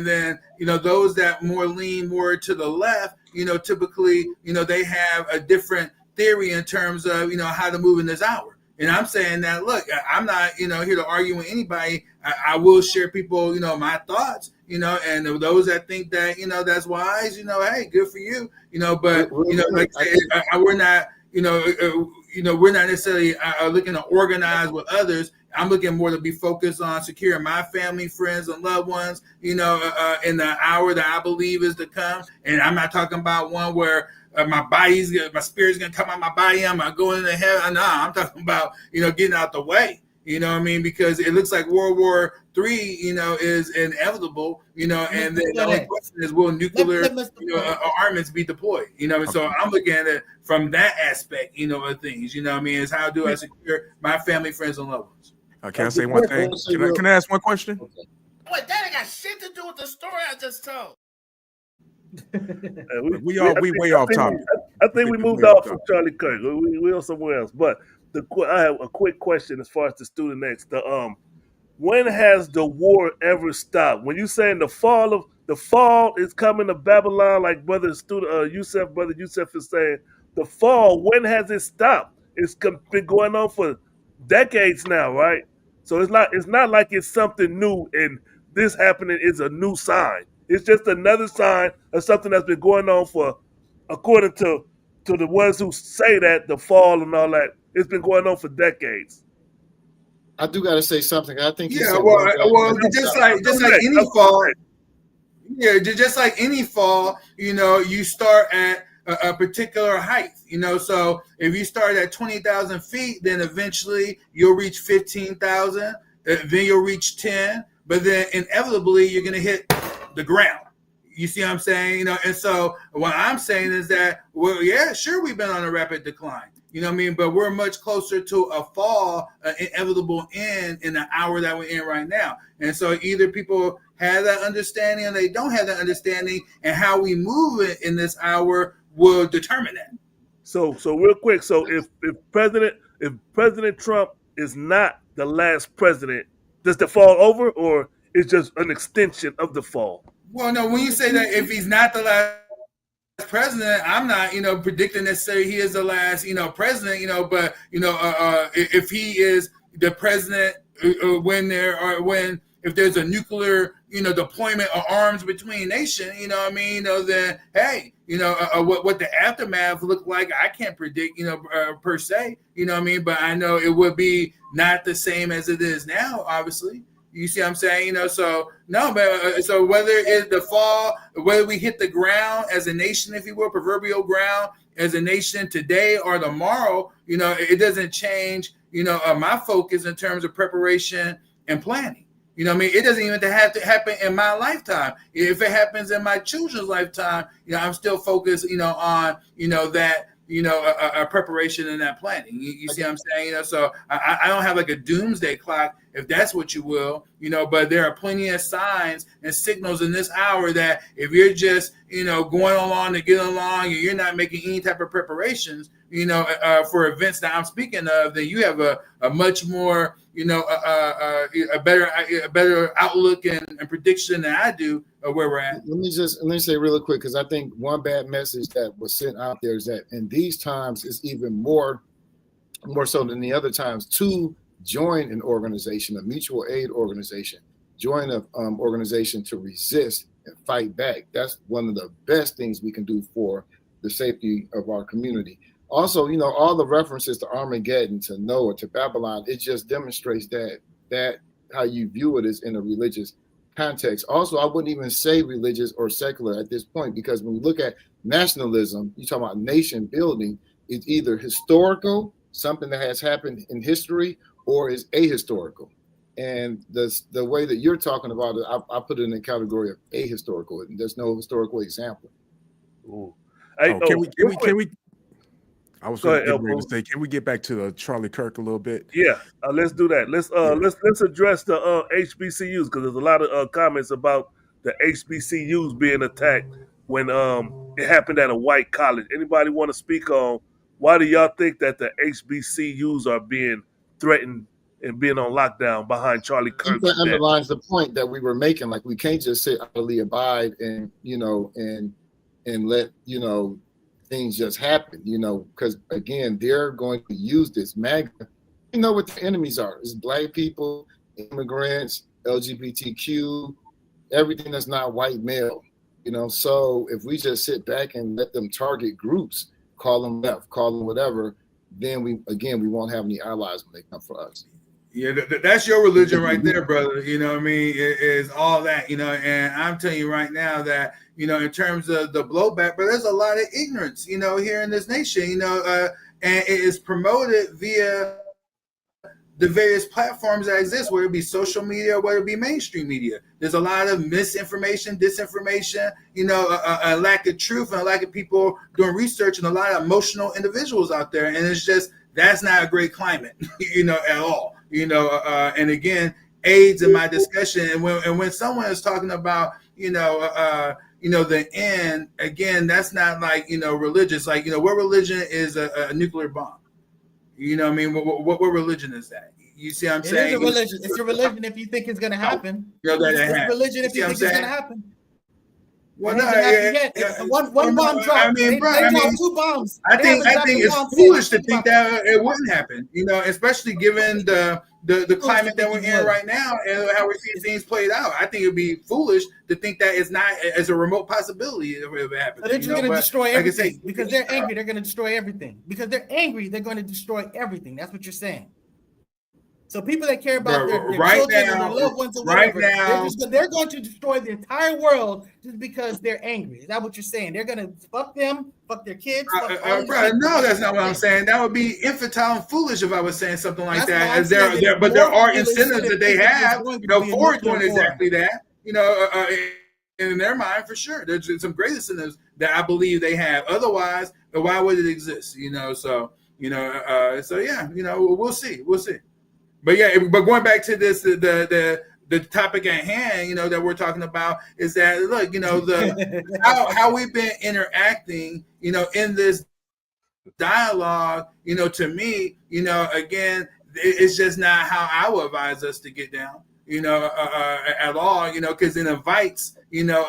then, those that lean more to the left, typically, they have a different theory in terms of, how to move in this hour. And I'm saying that, look, I'm not, here to argue with anybody. I will share people, my thoughts, and those that think that, that's wise, hey, good for you, but, like I said, we're not, we're not necessarily looking to organize with others. I'm looking more to be focused on securing my family, friends, and loved ones, in the hour that I believe is to come. And I'm not talking about one where my spirit's going to come out my body. I'm going into heaven. No, I'm talking about, getting out the way. You know what I mean? Because it looks like World War III, is inevitable, and then the only question is, will nuclear armaments be deployed? So I'm looking at it from that aspect, of things, is how do I secure my family, friends, and loved ones? Can I say one thing? Can I ask one question? Wait, that ain't got shit to do with the story I just told. we way off topic. I think we moved off from Charlie Kirk. We on somewhere else. But I have a quick question as far as the student X. When has the war ever stopped? When you saying the fall is coming to Babylon, like brother Yusef is saying, the fall. When has it stopped? It's been going on for decades now, right? So it's not like it's something new, and this happening is a new sign. It's just another sign of something that's been going on for, according to the ones who say that, the fall and all that, it's been going on for decades. I do got to say something. I think just like any fall. Yeah, just like any fall, you start at a particular height, so if you start at 20,000 feet, then eventually you'll reach 15,000, then you'll reach 10, but then inevitably you're going to hit the ground. You see what I'm saying? And so what I'm saying is that, well, yeah, sure, we've been on a rapid decline. But we're much closer to a fall, inevitable end in the hour that we're in right now. And so either people have that understanding or they don't have that understanding, and how we move it in this hour will determine that. So real quick, so if President Trump is not the last president, does the fall over, or is just an extension of the fall? Well, no, when you say that if he's not the last president, I'm not, predicting necessarily he is the last, president, but, if he is the president if there's a nuclear, deployment of arms between nations, then, hey, what the aftermath look like, I can't predict, per se, but I know it would be not the same as it is now, obviously. You see what I'm saying? So no, but so whether it's the fall, whether we hit the ground as a nation, if you will, proverbial ground as a nation today or tomorrow, it doesn't change, my focus in terms of preparation and planning. It doesn't even have to happen in my lifetime. If it happens in my children's lifetime, I'm still focused, on, that, a preparation and that planning. You see what I'm saying? So I don't have like a doomsday clock, if that's what you will, but there are plenty of signs and signals in this hour that if you're just, going along to get along and you're not making any type of preparations, for events that I'm speaking of, then you have a much more, a better outlook and prediction than I do of where we're at. Let me say really quick, because I think one bad message that was sent out there is that in these times it's even more so than the other times to join an organization, a mutual aid organization, join an organization to resist and fight back. That's one of the best things we can do for the safety of our community. Also, all the references to Armageddon, to Noah, to Babylon, it just demonstrates that how you view it is in a religious context. Also, I wouldn't even say religious or secular at this point, because when you look at nationalism, you talk about nation building, it's either historical, something that has happened in history, or is ahistorical. And the way that you're talking about it, I put it in the category of ahistorical. There's no historical example. Ooh. Can we? I was going to say, can we get back to Charlie Kirk a little bit? Yeah, let's do that. Let's address the HBCUs, because there's a lot of comments about the HBCUs being attacked when it happened at a white college. Anybody want to speak on why do y'all think that the HBCUs are being threatened and being on lockdown behind Charlie Kirk? That underlines the point that we were making. Like, we can't just sit idly abide and and let things just happen, because again, they're going to use this MAGA. What the enemies are. It's Black people, immigrants, LGBTQ, everything that's not white male. So if we just sit back and let them target groups, call them left, call them whatever, then we won't have any allies when they come for us. Yeah, that's your religion right there, brother. You know what I mean? It is all that, you know, and I'm telling you right now that, you know, in terms of the blowback, but there's a lot of ignorance, you know, here in this nation, you know, and it is promoted via the various platforms that exist, whether it be social media, whether it be mainstream media. There's a lot of misinformation, disinformation, you know, a lack of truth and a lack of people doing research, and a lot of emotional individuals out there. And it's just, that's not a great climate, you know, at all. You know, and again, aids in my discussion. And when someone is talking about, you know, the end, again, that's not like, you know, religious. Like, you know, what religion is a nuclear bomb? You know what I mean? What religion is that? You see what I'm saying? It is a religion. It's a religion if you think it's going to happen. You know, it's a religion if you think it's going to happen. Well, no, one bomb dropped. I mean, they dropped 2 bombs. I think it's foolish to think that it wouldn't happen. You know, especially given the climate that we're in right now and how we're seeing things played out. I think it'd be foolish to think that it's not as a remote possibility if it happens. So they're just going to destroy everything because they're angry. They're going to destroy everything because they're angry. They're going to destroy everything. That's what you're saying. So people that care about their children and their loved ones or whatever, they're going to destroy the entire world just because they're angry. Is that what you're saying? They're going to fuck them, fuck their kids. No, that's not what I'm saying. That would be infantile and foolish if I was saying something like that. But there are incentives that they have, you know, for doing exactly that. You know, in their mind, for sure, there's some great incentives that I believe they have. Otherwise, why would it exist? You know, so yeah, you know, we'll see. But yeah, but going back to this, the topic at hand, you know, that we're talking about is that, look, you know, how we've been interacting, you know, in this dialogue, you know, to me, you know, again, it's just not how I would advise us to get down, you know, at all, you know, because it invites, you know,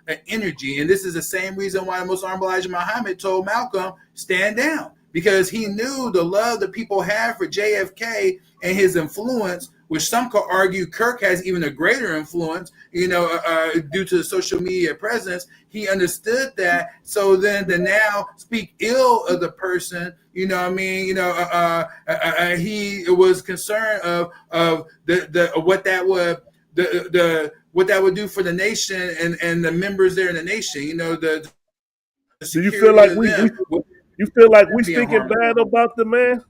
an energy. And this is the same reason why the Most Honorable Elijah Muhammad told Malcolm, stand down, because he knew the love that people have for JFK and his influence, which some could argue Kirk has even a greater influence, you know, due to the social media presence. He understood that. So then to now speak ill of the person, you know what I mean? You know, he was concerned of what that would do for the nation and the members there in the nation. You know, the do you feel like we speaking bad about the man?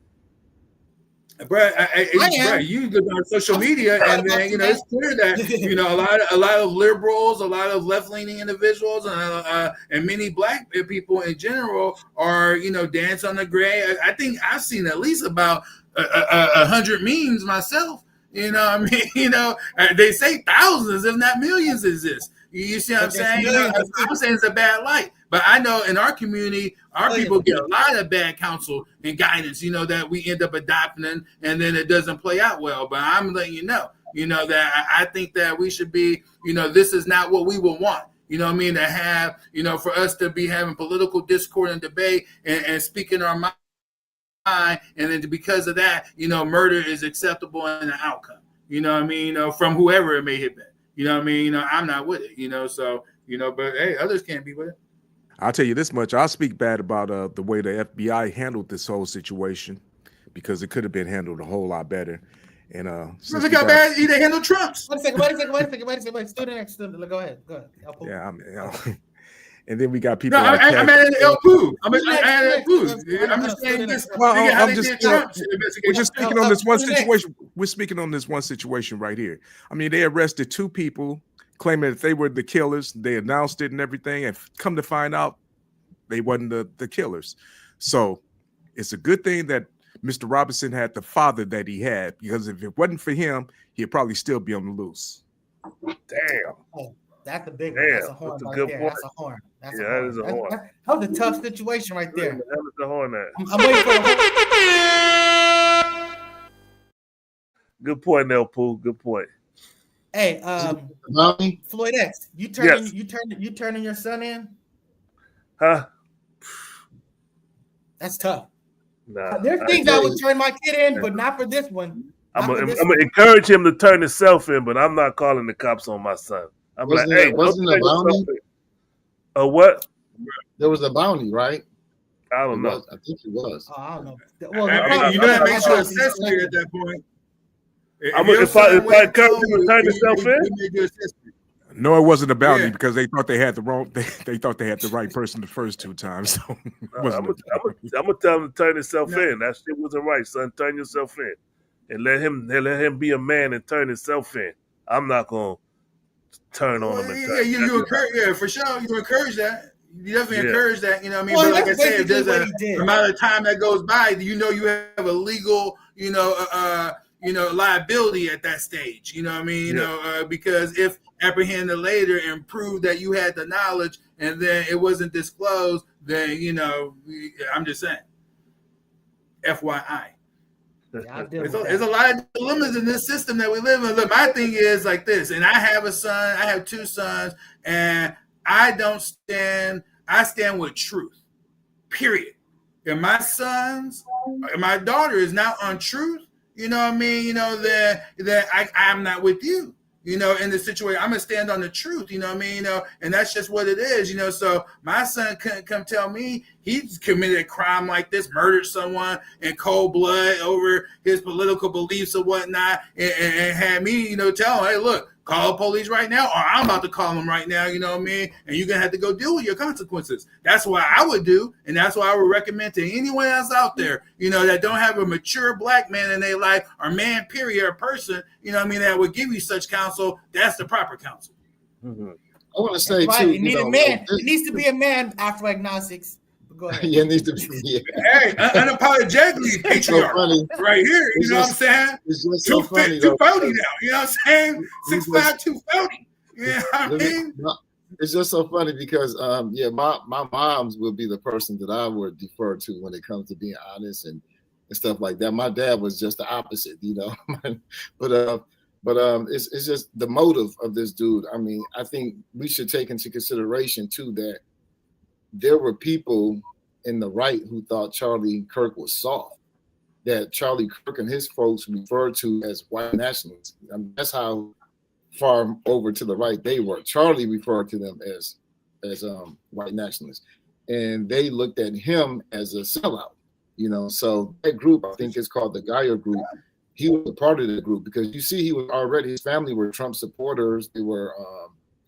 Bro, you look on social media, and then, you know, it's clear that, you know, a lot of liberals, a lot of left-leaning individuals, and many black people in general are, you know, dance on the grave. I think I've seen at least about 100 memes myself. You know what I mean? You know, they say thousands, if not millions, exist. You see what I'm saying? You know, I'm saying it's a bad light. But I know in our community, our people get a lot of bad counsel and guidance, you know, that we end up adopting, and then it doesn't play out well. But I'm letting you know, that I think that we should be, you know, this is not what we would want. You know what I mean? To have, you know, for us to be having political discord and debate and speaking our mind. And then because of that, you know, murder is acceptable in the outcome. You know what I mean? You know, from whoever it may have been. You know what I mean? You know, I'm not with it, you know, so, you know, but hey, others can't be with it. I'll tell you this much. I'll speak bad about the way the FBI handled this whole situation, because it could have been handled a whole lot better. And look how bad they handled Trump's. Wait a second. Student, go ahead. Yeah, and then we got people. No, like I'm at El Poo. I'm at El Poo. I'm just saying this. We're just speaking on this one situation. We're speaking on this one situation right here. I mean, they arrested 2 people, claiming that they were the killers. They announced it and everything, and come to find out they wasn't the killers. So it's a good thing that Mr. Robinson had the father that he had, because if it wasn't for him, he'd probably still be on the loose. Damn. Oh, that's a big one. That's a horn right there. That's a horn. That is a horn. That was a tough situation right there. That was the horn at. I'm waiting for the horn. Good point, Nell Pooh. Good point. Hey, Floyd X, you turning your son in? Huh? That's tough. Nah, there's things I would turn my kid in, but not for this one. I'm gonna encourage him to turn himself in, but I'm not calling the cops on my son. I'm wasn't like, hey, wasn't a bounty? What? There was a bounty, right? I don't know. I think it was. Oh, I don't know. Well, you know that makes you a accessory at that point. If I encourage him to turn himself in. No, it wasn't a bounty because they thought they had the wrong. They thought they had the right person the first 2 times. So I'm gonna tell him to turn himself in. That shit wasn't right, son. Turn yourself in, and let him be a man and turn himself in. I'm not gonna turn on him. And you encourage, for sure. You encourage that. You definitely encourage that. You know what I mean? But like I said, if there's a amount of time that goes by, you have a legal, liability at that stage. You know what I mean? Because if apprehended later and prove that you had the knowledge and then it wasn't disclosed, then I'm just saying. FYI. There's a lot of dilemmas in this system that we live in. Look, my thing is like this, and I have a son, I have 2 sons, and I stand with truth. Period. If my my daughter is not on truth, you know what I mean? That I'm not with you. In the situation, I'm gonna stand on the truth, you know what I mean? And that's just what it is, So my son couldn't come tell me he's committed a crime like this, murdered someone in cold blood over his political beliefs or whatnot, and had me, tell him, hey, look, call the police right now, or I'm about to call them right now, you know what I mean? And you're gonna have to go deal with your consequences. That's what I would do, and that's what I would recommend to anyone else out there, that don't have a mature black man in their life, or man, period, or person, that would give you such counsel. That's the proper counsel. Mm-hmm. I want to say too, it needs to be a man after agnostics. Go ahead. Yeah, it needs to be. Yeah. Hey, unapologetically patriarch, right here. You know what I'm saying? It's just so funny, 240 now. You know what I'm saying? 6'5", 240. You know what I mean? It's just so funny because my moms will be the person that I would defer to when it comes to being honest and stuff like that. My dad was just the opposite, but it's just the motive of this dude. I mean, I think we should take into consideration too that there were people in the right who thought Charlie Kirk was soft, that Charlie Kirk and his folks referred to as white nationalists. I mean, that's how far over to the right they were. Charlie referred to them as white nationalists, and they looked at him as a sellout. So that group, I think, is called the Geyer Group. He was a part of the group because he was already, his family were Trump supporters. They were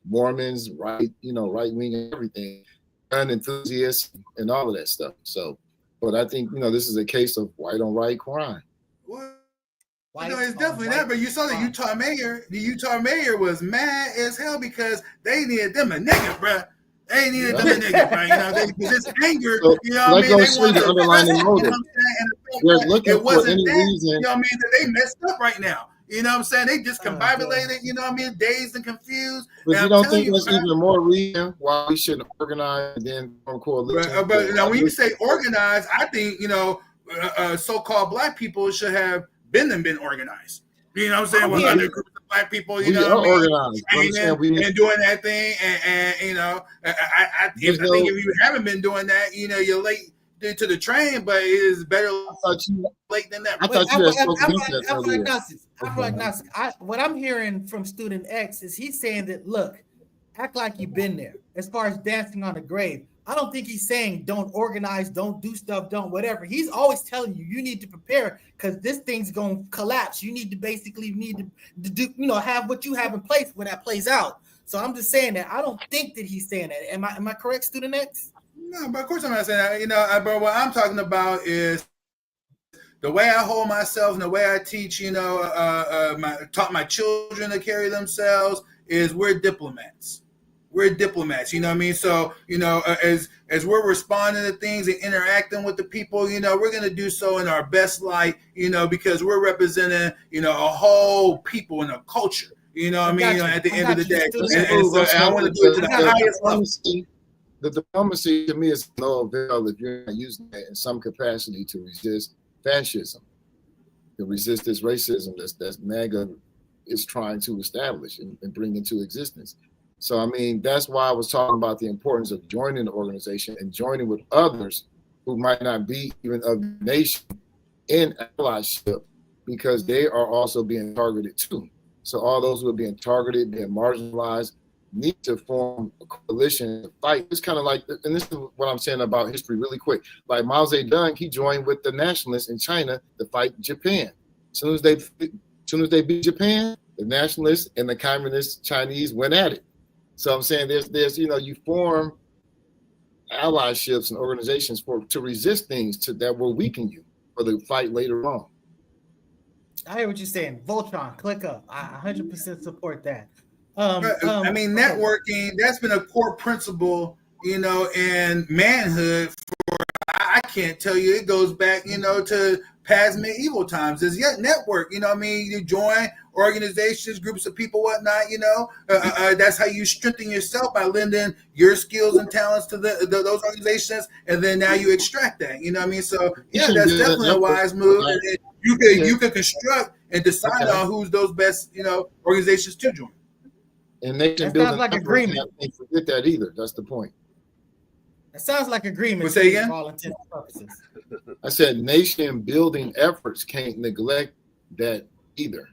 Mormons, right wing and everything, gun enthusiasts and all of that stuff. So, but I think, this is a case of white on white crime. Well, it's definitely that, but you saw the Utah mayor. The Utah mayor was mad as hell because they needed them a nigga, bruh. They needed them a nigga, bruh. This anger, so, They want the underlying motive. They're looking for any reason. That they messed up right now. You know what I'm saying? They just combobulated, dazed and confused. But you don't think there's even more reason why we shouldn't organize and then form coalition? But now when you say organize, I think, so-called black people should have been organized. You know what I'm saying? With other groups of black people, we are organized. And doing that thing. And I think if you haven't been doing that, you're late to the train, but it is better late than that. I thought you had what I'm hearing from Student X is he's saying that, look, act like you've been there. As far as dancing on the grave, I don't think he's saying don't organize, don't do stuff, don't whatever. He's always telling you need to prepare because this thing's going to collapse. You need to do, have what you have in place when that plays out. So I'm just saying that I don't think that he's saying that. Am I correct, Student X? No, but of course I'm not saying that. But what I'm talking about is the way I hold myself and the way I teach, taught my children to carry themselves is we're diplomats. We're diplomats, you know what I mean? So, as we're responding to things and interacting with the people, we're going to do so in our best light, because we're representing, a whole people and a culture, you know what I mean? At the end of the day. And I want to do it to the highest level. The diplomacy to me is no avail if you're not using it in some capacity to resist fascism, to resist this racism that's MAGA is trying to establish and bring into existence. So, I mean, that's why I was talking about the importance of joining the organization and joining with others who might not be even of the nation in allyship, because they are also being targeted too. So all those who are being targeted, being marginalized, need to form a coalition to fight. It's kind of like, and this is what I'm saying about history really quick. Like Mao Zedong, he joined with the nationalists in China to fight Japan. As soon as they soon as they beat Japan, the nationalists and the communist Chinese went at it. So I'm saying there's you form allyships and organizations to resist things that will weaken you for the fight later on. I hear what you're saying. Voltron, click up. I 100% support that. I mean, networking, that's been a core principle, in manhood for, I can't tell you, it goes back, to past medieval times. There's yet network, you join organizations, groups of people, whatnot, that's how you strengthen yourself, by lending your skills and talents to those organizations, and then now you extract that, So yeah, that's definitely a wise move. And you could construct and decide on who's those best, organizations to join. And nation that building sounds like agreement. Can't forget that either. That's the point. That sounds like agreement. Say again? For all intents and purposes. I said nation building efforts can't neglect that either.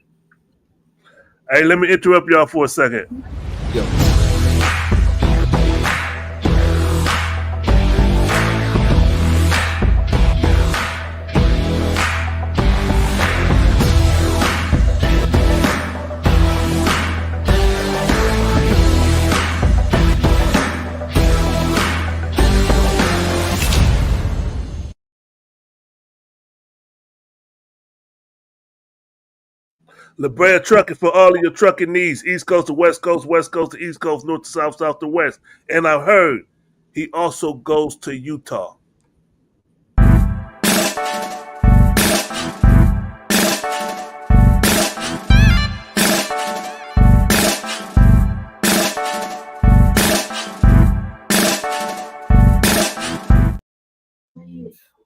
Hey, let me interrupt y'all for a second. Yo. La Brea Trucking for all of your trucking needs. East Coast to West Coast, West Coast to East Coast, North to South, South to West. And I heard he also goes to Utah.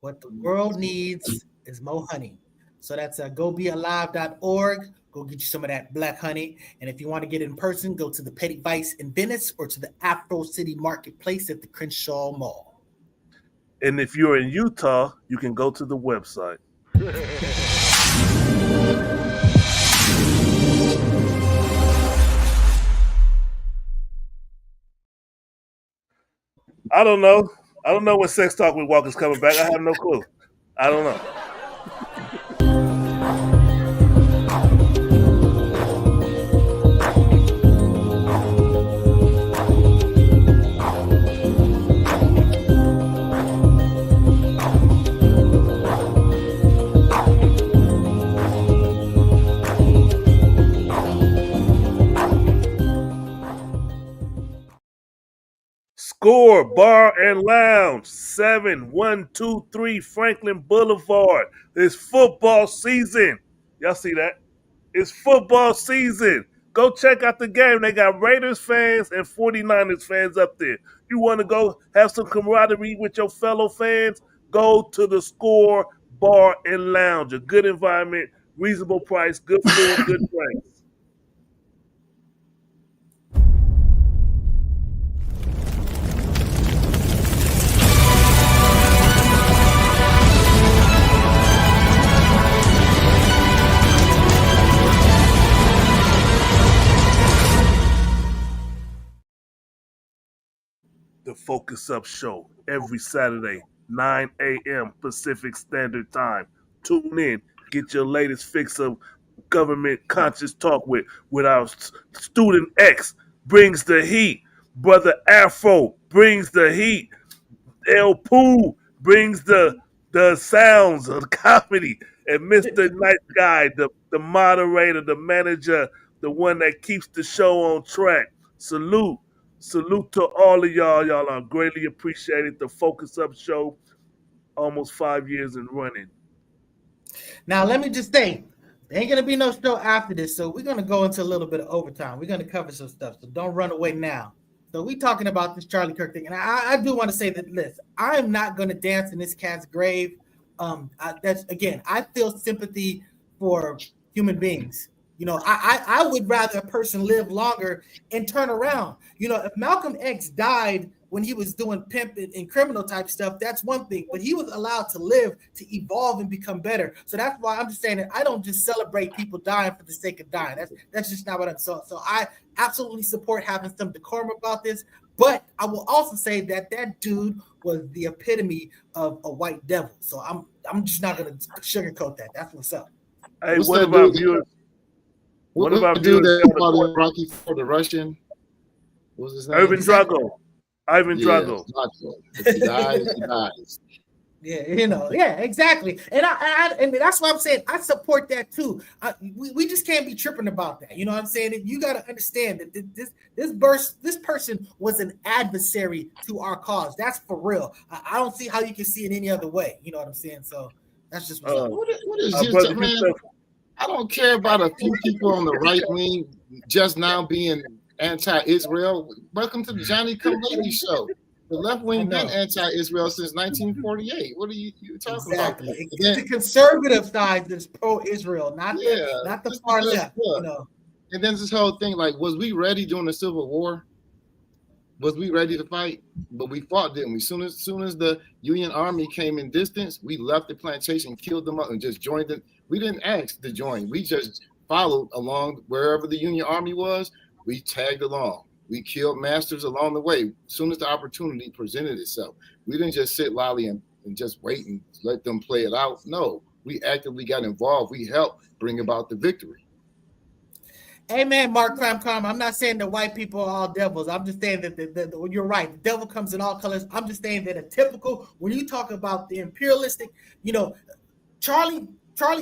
What the world needs is more honey. So that's gobealive.org. Go get you some of that black honey. And if you want to get in person, go to the Petty Vice in Venice or to the Afro City Marketplace at the Crenshaw Mall. And if you're in Utah, you can go to the website. I don't know. I don't know when Sex Talk with Walker's coming back. I have no clue. I don't know. Score Bar and Lounge, 7123 Franklin Boulevard. It's football season. Y'all see that? It's football season. Go check out the game. They got Raiders fans and 49ers fans up there. You want to go have some camaraderie with your fellow fans? Go to the Score Bar and Lounge. A good environment, reasonable price, good food, good drinks. The Focus Up Show every Saturday, 9 a.m. Pacific Standard Time. Tune in, get your latest fix of government conscious talk with our student X brings the heat. Brother Afro brings the heat. El Pooh brings the sounds of the comedy. And Mr. Nice Guy, the moderator, the manager, the one that keeps the show on track. Salute to all of y'all. Y'all are greatly appreciated. The Focus Up Show, almost 5 years in running. Now, let me just say, there ain't going to be no show after this, so we're going to go into a little bit of overtime. We're going to cover some stuff, so don't run away now. So we talking about this Charlie Kirk thing, and I do want to say that, listen, I'm not going to dance in this cat's grave. I feel sympathy for human beings. I would rather a person live longer and turn around. If Malcolm X died when he was doing pimp and criminal type stuff, that's one thing. But he was allowed to live, to evolve and become better. So that's why I'm just saying that I don't just celebrate people dying for the sake of dying. That's just not what I'm saying. So I absolutely support having some decorum about this. But I will also say that dude was the epitome of a white devil. So I'm just not going to sugarcoat that. That's what's up. Hey, what about viewers? One of our dude viewers that got a called Rocky for the Russian. What was his name? Ivan Drago. Ivan Drago. Drago. If he dies, he dies. Yeah, you know, yeah, exactly, and and that's why I'm saying I support that too. We just can't be tripping about that. You know what I'm saying? You got to understand that this person was an adversary to our cause. That's for real. I don't see how you can see it any other way. You know what I'm saying? So that's just what's up. What is you, man? I don't care about a few people on the right wing just now being anti-Israel. Welcome to the Johnny Come Lately show. The left wing been anti-Israel since 1948. What are you talking about? It's the conservative side that's pro-Israel, not the far left. You know. And then this whole thing, like, was we ready during the Civil War? Was we ready to fight? But we fought, didn't we? Soon as the Union Army came in distance, we left the plantation, killed them up, and just joined it. We didn't ask to join. We just followed along wherever the Union Army was. We tagged along. We killed masters along the way. As soon as the opportunity presented itself, we didn't just sit loudly and just wait and let them play it out. No, we actively got involved. We helped bring about the victory. Amen, Mark Cram. I'm not saying that white people are all devils. I'm just saying that you're right. The devil comes in all colors. I'm just saying that a typical, when you talk about the imperialistic, you know, Charlie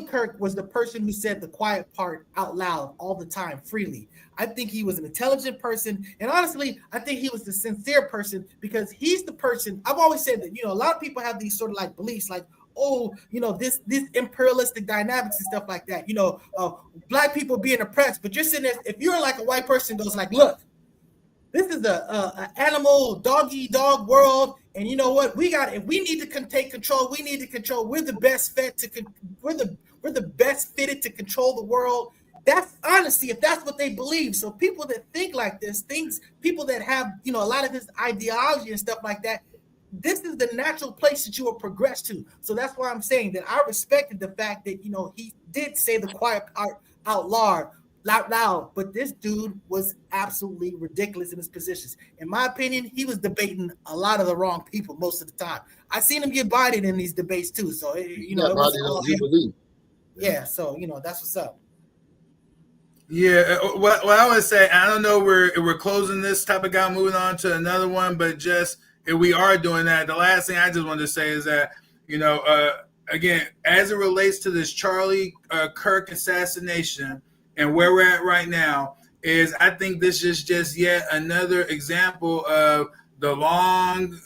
Kirk was the person who said the quiet part out loud all the time, freely. I think he was an intelligent person. And honestly, I think he was the sincere person because he's the person. I've always said that, you know, a lot of people have these sort of like beliefs like, oh, you know, this imperialistic dynamics and stuff like that, you know, black people being oppressed. But you're sitting there, if you're like a white person goes like, look, this is a animal dog world. And you know what? If we need to take control, we need to control. We're the best we're the best fitted to control the world. That's honesty, if that's what they believe. So people that think like this, people that have, you know, a lot of this ideology and stuff like that, this is the natural place that you will progress to. So that's why I'm saying that I respected the fact that, you know, he did say the quiet part out loud, but this dude was absolutely ridiculous in his positions. In my opinion, he was debating a lot of the wrong people most of the time. I seen him get bodied in these debates too. So, you know, it was all him. Yeah, so, you know, that's what's up. Yeah, what I would say, I don't know, we're closing this topic out, moving on to another one, but just if we are doing that, the last thing I just wanted to say is that, you know, again, as it relates to this Charlie Kirk assassination and where we're at right now, is I think this is just yet another example of the long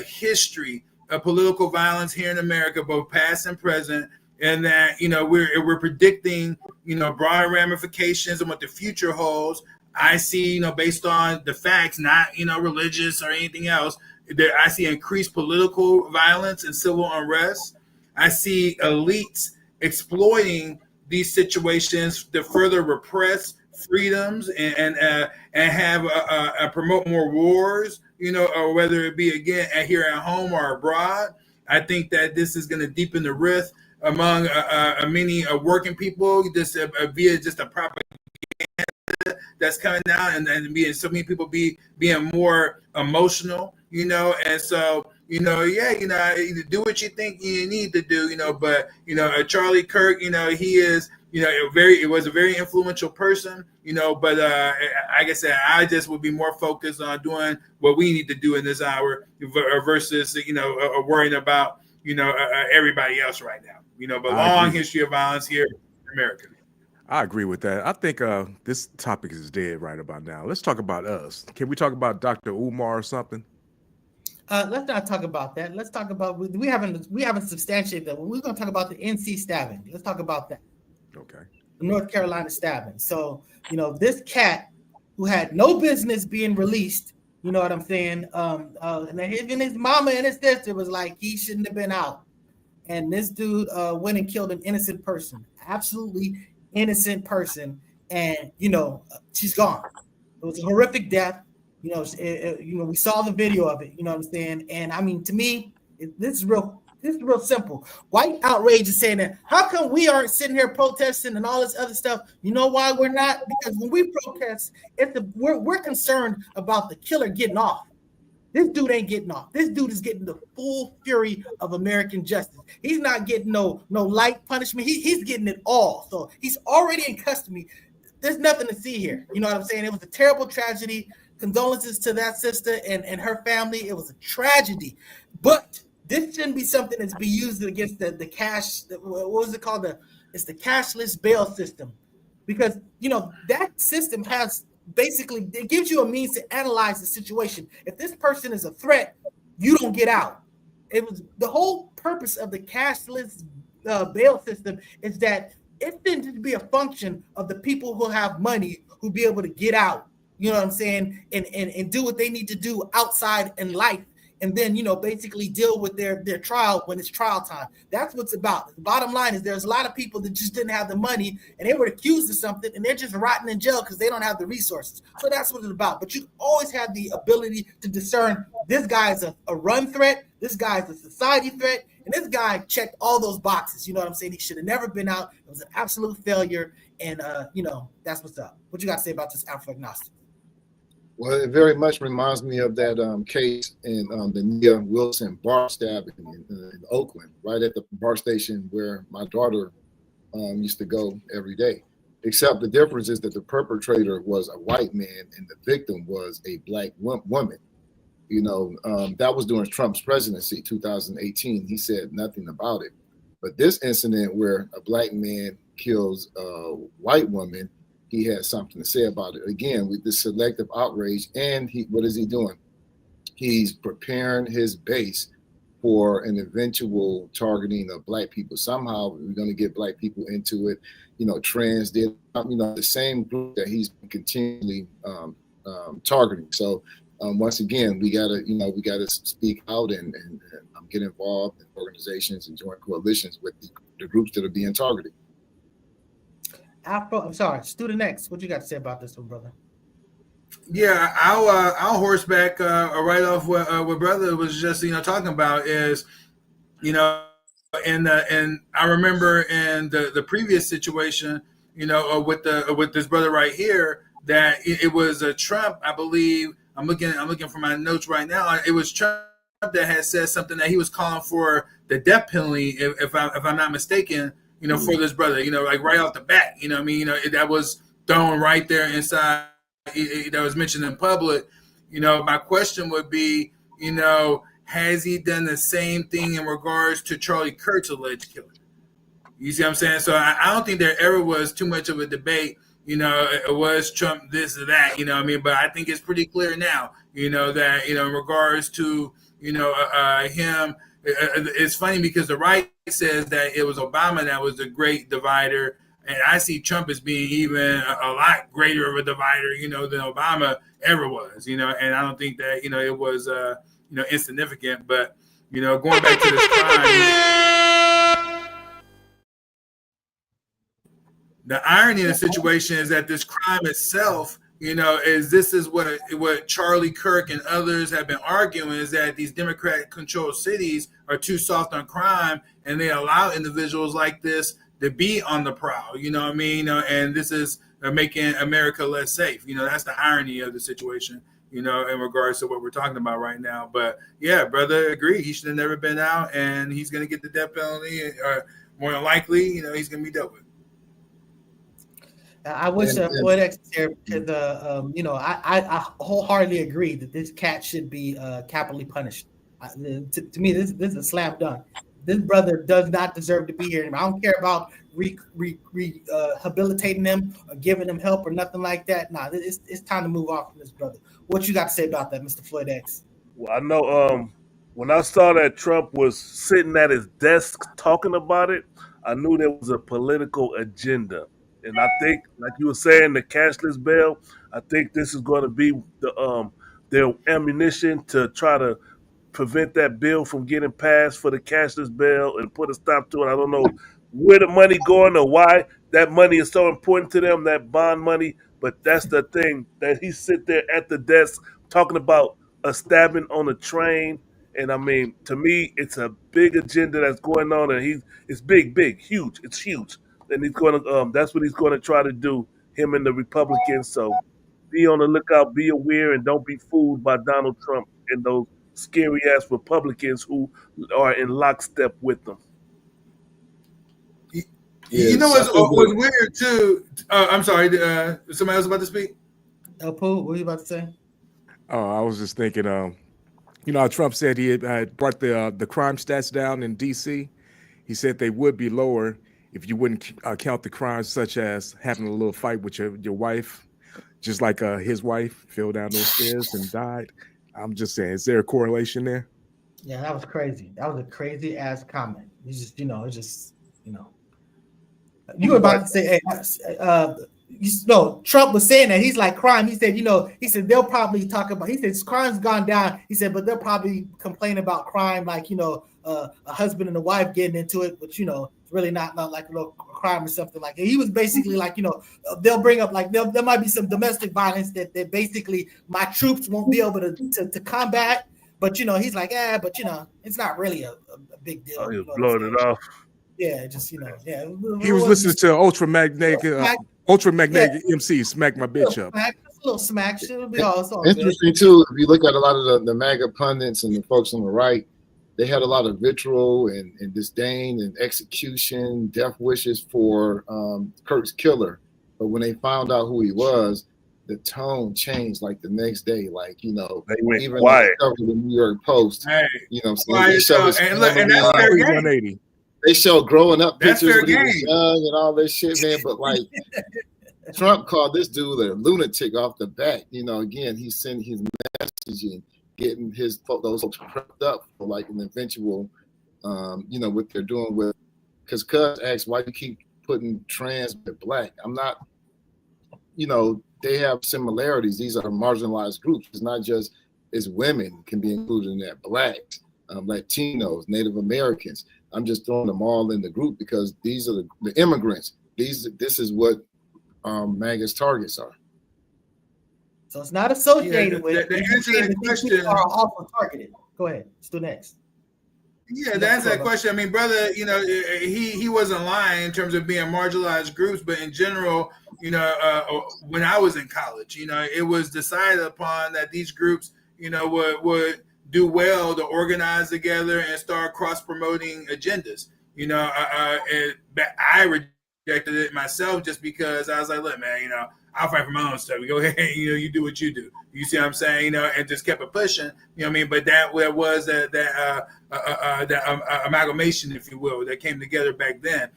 history of political violence here in America, both past and present. And that, you know, we're predicting, you know, broader ramifications and what the future holds. I see, you know, based on the facts, not, you know, religious or anything else, that I see increased political violence and civil unrest. I see elites exploiting these situations to further repress freedoms and have promote more wars, you know, or whether it be again here at home or abroad. I think that this is going to deepen the rift among many working people, just via just a propaganda that's coming out, and being so many people being more emotional, you know, and so, you know, yeah, you know, do what you think you need to do, you know, but, you know, Charlie Kirk, you know, he is, you know, it was a very influential person, you know, but like I said, I just would be more focused on doing what we need to do in this hour versus, you know, worrying about, you know, everybody else right now, you know, but long history of violence here in America. I agree with that. I think this topic is dead right about now. Let's talk about us. Can we talk about Dr. Umar or something? Let's not talk about that. Let's talk about we haven't substantiated that. We're going to talk about the NC stabbing. Let's talk about that. Okay. The North Carolina stabbing. So, you know, this cat who had no business being released, you know what I'm saying? And even his mama and his sister was like, he shouldn't have been out. And this dude went and killed an innocent person, absolutely innocent person. And, you know, she's gone. It was a horrific death. You know, we saw the video of it, you know what I'm saying? And I mean, to me, this is real simple. White outrage is saying that, how come we aren't sitting here protesting and all this other stuff? You know why we're not? Because when we protest, we're concerned about the killer getting off. This dude ain't getting off. This dude is getting the full fury of American justice. He's not getting no light punishment. He's getting it all. So he's already in custody. there's nothing to see here. You know what I'm saying? It was a terrible tragedy. Condolences to that sister and her family. It was a tragedy. But this shouldn't be something that's be used against the cash. What was it called? It's the cashless bail system. Because, that system has basically, it gives you a means to analyze the situation. If this person is a threat, you don't get out. It was the whole purpose of the cashless bail system is that it's meant to be a function of the people who have money who be able to get out, you know what I'm saying, and do what they need to do outside in life, and then basically deal with their trial when it's trial time. That's what's about. The bottom line is there's a lot of people that just didn't have the money and they were accused of something and they're just rotting in jail because they don't have the resources. So that's what it's about. But you always have the ability to discern this guy is a run threat, this guy is a society threat, and this guy checked all those boxes. You know what I'm saying? He should have never been out. It was an absolute failure. And that's what's up. What you got to say about this Afro-agnostic? Well, it very much reminds me of that case in the Nia Wilson bar stabbing in Oakland, right at the bar station where my daughter used to go every day. Except the difference is that the perpetrator was a white man and the victim was a black woman. That was during Trump's presidency, 2018. He said nothing about it. But this incident where a black man kills a white woman, he has something to say about it. Again, with this selective outrage, and what is he doing? He's preparing his base for an eventual targeting of black people. Somehow we're going to get black people into it. Trans did, the same group that he's continually targeting. So once again, we gotta speak out and get involved in organizations and joint coalitions with the groups that are being targeted. Student X, what you got to say about this one, brother? Yeah, I'll horseback right off what brother was just talking about is, and I remember in the previous situation, with this brother right here, that it was Trump, I believe. I'm looking for my notes right now. It was Trump that had said something that he was calling for the death penalty, if I'm not mistaken, for this brother, like right off the bat, that was thrown right there inside, that was mentioned in public. My question would be, has he done the same thing in regards to Charlie Kirk's alleged killing? You see what I'm saying? So I don't think there ever was too much of a debate. It was Trump this or that, but I think it's pretty clear now, that, in regards to, him, it's funny because the right says that it was Obama that was the great divider. And I see Trump as being even a lot greater of a divider, than Obama ever was, and I don't think that, it was, insignificant, but, going back to this crime, the irony of the situation is that this crime itself, is what Charlie Kirk and others have been arguing, is that these Democrat-controlled cities are too soft on crime, and they allow individuals like this to be on the prowl. And this is making America less safe. That's the irony of the situation. In regards to what we're talking about right now. But yeah, brother, agree. He should have never been out, and he's going to get the death penalty, or more than likely, he's going to be dealt with. I wish Floyd X was here because, I wholeheartedly agree that this cat should be capitally punished. To me, this is a slam dunk. This brother does not deserve to be here. I don't care about rehabilitating him or giving him help or nothing like that. Nah, it's time to move on from this brother. What you got to say about that, Mr. Floyd X? Well, I know when I saw that Trump was sitting at his desk talking about it, I knew there was a political agenda. And I think, like you were saying, the cashless bail, I think this is going to be their ammunition to try to prevent that bill from getting passed for the cashless bail and put a stop to it. I don't know where the money going or why that money is so important to them, that bond money, but that's the thing, that he sit there at the desk talking about a stabbing on a train. And I mean, to me, it's a big agenda that's going on, and it's big, huge. It's huge. And he's going to, that's what he's going to try to do, him and the Republicans. So be on the lookout, be aware, and don't be fooled by Donald Trump and those scary ass Republicans who are in lockstep with them. Yeah, you know so I feel what's good. weird too? I'm sorry. Somebody else about to speak? Pooh, what are you about to say? Oh, I was just thinking, you know, how Trump said he had brought the crime stats down in D.C. He said they would be lower if you wouldn't count the crimes such as having a little fight with your wife, just like his wife fell down those stairs and died. I'm just saying, is there a correlation there? Yeah, that was crazy. That was a crazy ass comment. It's just, you know. You were about to say, Trump was saying that he's like crime. He said, he said they'll probably talk about. He said crime's gone down. He said, but they'll probably complain about crime, like a husband and a wife getting into it, but it's really not like a little crime or something like that. He was basically like, they'll bring up like there might be some domestic violence that basically my troops won't be able to combat. But he's like, but it's not really a big deal. Oh, you're blowing it off. Yeah, just yeah. He was listening to ultramagnetic MC smack my bitch up. A little smack. It'll be all Interesting too. If you look at a lot of the MAGA pundits and the folks on the right, they had a lot of vitriol and disdain and execution, death wishes for Kirk's killer. But when they found out who he was, the tone changed like the next day. Like they went even quiet. the New York Post, Hey, they show and that's fair game. 180. They show growing up That's pictures fair when he was game. young and all this shit, man. But like Trump called this dude a lunatic off the bat. Again, he's sending his messaging, getting those folks prepped up for like an eventual, what they're doing with. Because Cuz asked, why you keep putting trans with black? I'm not. They have similarities. These are marginalized groups. It's not just women can be included in that. Blacks, Latinos, Native Americans. I'm just throwing them all in the group because these are the immigrants. This is what MAGA's targets are. So it's not associated with. The answer to that question are also targeted. Go ahead. Let's do next. Yeah, to answer that question, I mean, brother, he wasn't lying in terms of being marginalized groups, but in general, when I was in college, it was decided upon that these groups, would do well to organize together and start cross-promoting agendas. I rejected it myself just because I was like, look, man, I'll fight for my own stuff. Go ahead, you do what you do. You see what I'm saying? And just kept it pushing. You know what I mean? But that was that amalgamation, if you will, that came together back then.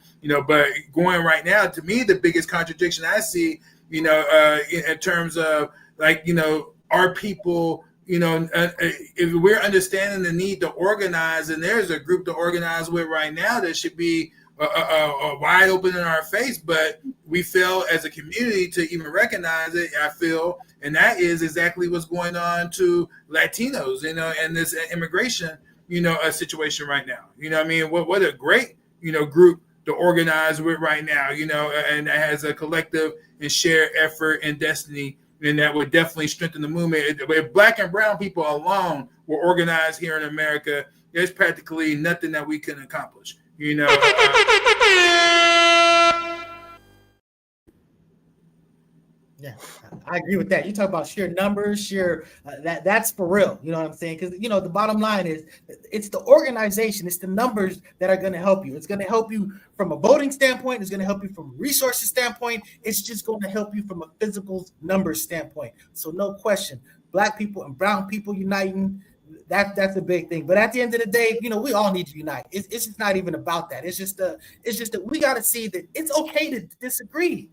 But going right now, to me, the biggest contradiction I see, in terms of our people. If we're understanding the need to organize, and there's a group to organize with right now that should be wide open in our face, but we fail as a community to even recognize it, I feel, and that is exactly what's going on to Latinos, and this immigration, situation right now. I mean, what a great, group to organize with right now, and that has a collective and shared effort and destiny. And that would definitely strengthen the movement. If Black and brown people alone were organized here in America, there's practically nothing that we can accomplish. Yeah, I agree with that. You talk about sheer numbers, that's for real. You know what I'm saying? Because the bottom line is it's the organization, it's the numbers that are going to help you. It's going to help you from a voting standpoint. It's going to help you from a resources standpoint. It's just going to help you from a physical numbers standpoint. So no question, Black people and brown people uniting. That's a big thing. But at the end of the day, we all need to unite. It's just not even about that. It's just that we got to see that it's okay to disagree.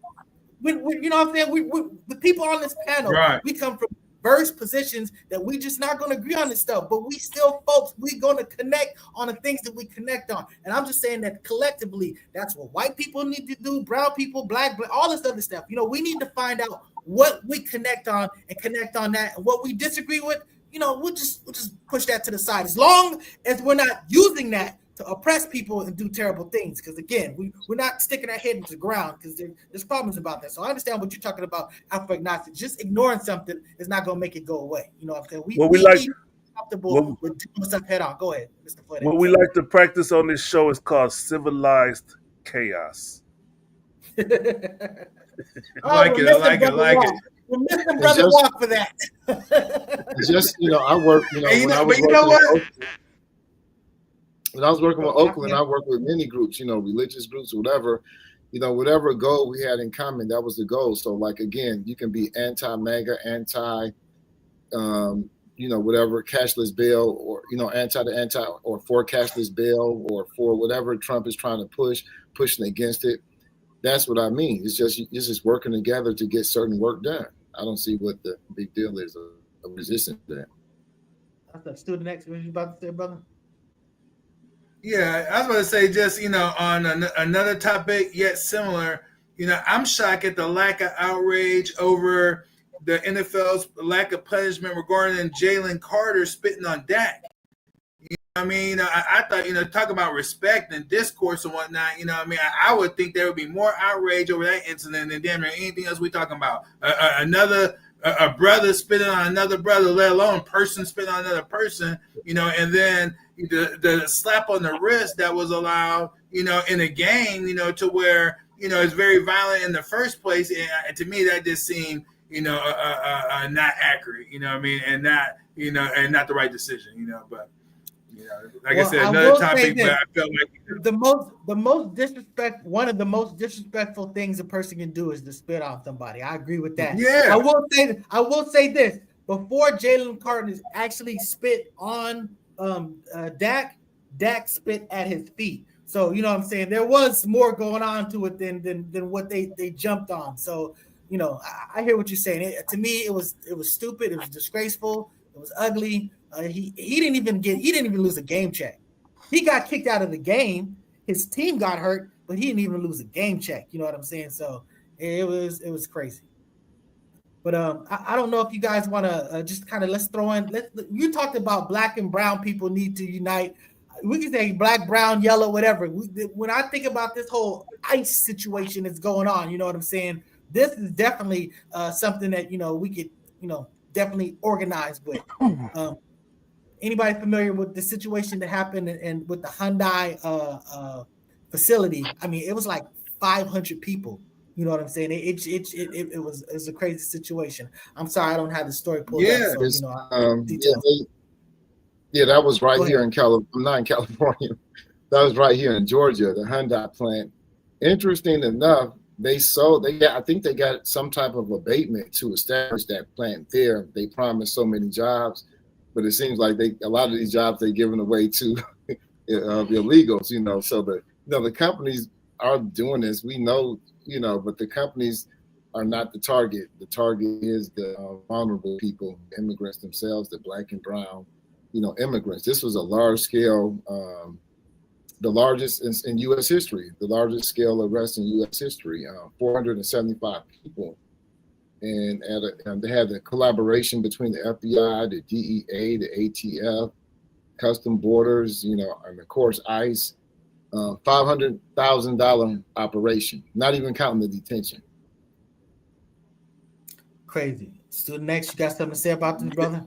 We you know what I'm saying? We the people on this panel, right. We come from diverse positions that we just not going to agree on this stuff, but we still, folks, we going to connect on the things that we connect on. And I'm just saying that collectively, that's what white people need to do, brown people, black, all this other stuff. We need to find out what we connect on and connect on that, and what we disagree with. We'll just push that to the side as long as we're not using that to oppress people and do terrible things. Because again, we're not sticking our head into the ground because there's problems about that. So I understand what you're talking about, alpha agnostic. Just ignoring something is not going to make it go away. You know what I'm saying? We need to be comfortable with doing stuff head on. Go ahead, Mr. Floyd. What we like to practice on this show is called civilized chaos. I like it. We're missing Brother Walk for that. Just I work. But you know what? When I was working with Oakland, I worked with many groups, religious groups, whatever. Whatever goal we had in common, that was the goal. So, like, again, you can be anti-MAGA, whatever cashless bill, or anti or for cashless bill, or for whatever Trump is trying to pushing against it. That's what I mean. It's just working together to get certain work done. I don't see what the big deal is of resistance to that. That's up. Student X, what you about to say, brother? Yeah, I was about to say, just, on another topic, yet similar, I'm shocked at the lack of outrage over the NFL's lack of punishment regarding Jalen Carter spitting on Dak. I mean, I thought, talk about respect and discourse and whatnot, I would think there would be more outrage over that incident than damn near anything else we're talking about. A brother spitting on another brother, let alone person spitting on another person, and then the slap on the wrist that was allowed, in a game, to where, it's very violent in the first place. And to me, that just seemed, not accurate, and not, and not the right decision, but. Like I said, another topic, but I felt like the most disrespect. One of the most disrespectful things a person can do is to spit on somebody. I agree with that. Yeah, I will say this: before Jalen Carter actually spit on Dak spit at his feet. So you know what I'm saying. There was more going on to it than what they jumped on. So I hear what you're saying. To me, it was stupid. It was disgraceful. It was ugly. He didn't even lose a game check. He got kicked out of the game. His team got hurt, but he didn't even lose a game check. You know what I'm saying? So it was crazy. But I don't know if you guys want to just kind of let's throw in. You talked about black and brown people need to unite. We can say black, brown, yellow, whatever. When I think about this whole ICE situation that's going on, you know what I'm saying? This is definitely something that we could definitely organize with. Anybody familiar with the situation that happened and with the Hyundai facility? I mean, it was like 500 people. You know what I'm saying? It was a crazy situation. I'm sorry, I don't have the story pulled up. So, that was right here in California. I'm not in California. That was right here in Georgia, the Hyundai plant. Interesting enough, I think they got some type of abatement to establish that plant there. They promised so many jobs, but it seems like a lot of these jobs they're giving away to illegals, So the companies are doing this. We know, but the companies are not the target. The target is the vulnerable people, immigrants themselves, the black and brown, immigrants. This was a large scale, the largest in U.S. history, the largest scale arrest in U.S. history, 475 people. And they had the collaboration between the FBI, the DEA, the ATF, Custom Borders, and of course ICE. $500,000 operation, not even counting the detention. Crazy. Student Next, you got something to say about this, brother?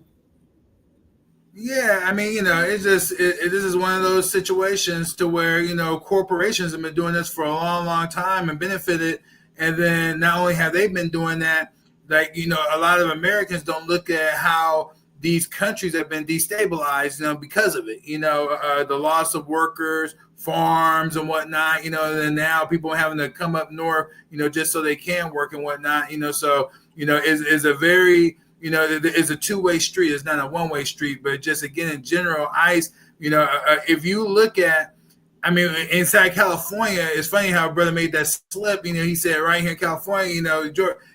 Yeah, I mean, it's just this is one of those situations to where corporations have been doing this for a long, long time and benefited, and then not only have they been doing that, like a lot of Americans don't look at how these countries have been destabilized, because of it. The loss of workers, farms, and whatnot. And now people are having to come up north, just so they can work and whatnot. So is a very it's a two-way street. It's not a one-way street. But just again, in general, ICE. If you look at, inside California, it's funny how a brother made that slip. He said right here in California,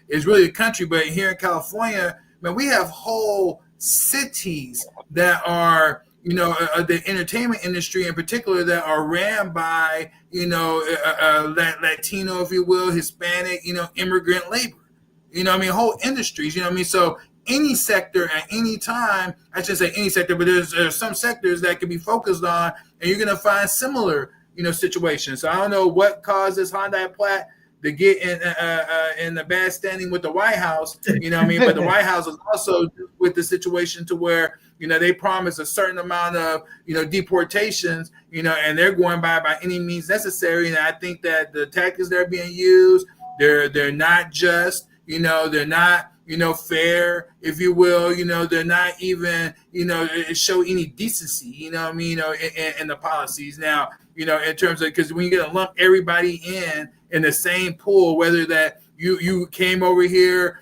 it's really a country, but here in California, man, we have whole cities that are, the entertainment industry in particular, that are ran by, Latino, if you will, Hispanic, immigrant labor. Whole industries. So any sector at any time, I shouldn't say any sector, but there's some sectors that can be focused on, and you're going to find similar, situations. So I don't know what caused this Hyundai plant to get in the bad standing with the White House, But the White House is also with the situation to where, they promised a certain amount of, deportations, and they're going by any means necessary. And I think that the tactics that are being used, they're not just, they're not fair, if you will. They're not even, show any decency, in the policies. Now, in terms of, because when you get to lump everybody in the same pool, whether that you came over here,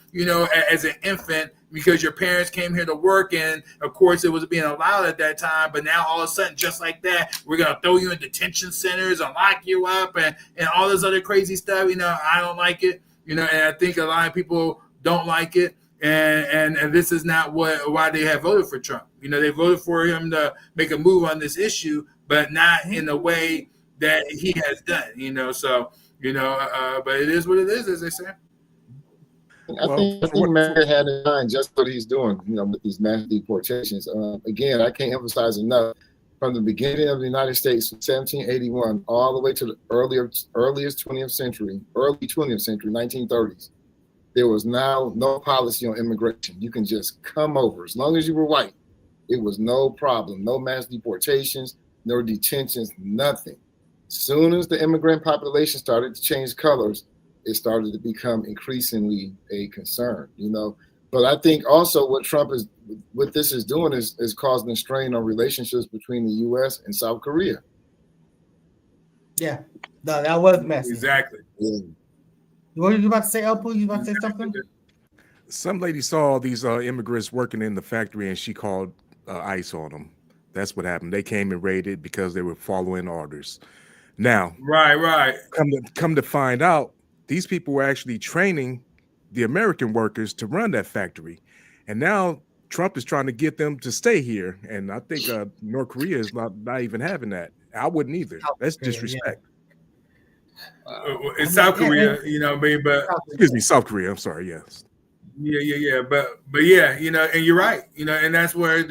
as an infant because your parents came here to work, and of course it was being allowed at that time, but now all of a sudden, just like that, we're going to throw you in detention centers and lock you up and all this other crazy stuff. I don't like it, and I think a lot of people don't like it. And this is not why they have voted for Trump. They voted for him to make a move on this issue, but not in the way that he has done, so, but it is what it is, as they say. I think America had in mind just what he's doing, with these mass deportations. Again, I can't emphasize enough, from the beginning of the United States, 1781, all the way to the earliest 20th century, 1930s, there was now no policy on immigration. You can just come over. As long as you were white, it was no problem. No mass deportations, no detentions, nothing. Soon as the immigrant population started to change colors, it started to become increasingly a concern, But I think also what this is doing is causing a strain on relationships between the U.S. and South Korea. Yeah, no, that was messy. Exactly. Yeah. What were you about to say, Elpo? You about to say something? Some lady saw these immigrants working in the factory, and she called ICE on them. That's what happened. They came and raided because they were following orders. Now, right. Come to find out, these people were actually training the American workers to run that factory. And now Trump is trying to get them to stay here. And I think North Korea is not even having that. I wouldn't either. That's disrespect. It's South Korea, but excuse me, South Korea. I'm sorry. Yes. Yeah. But yeah, and you're right, and that's where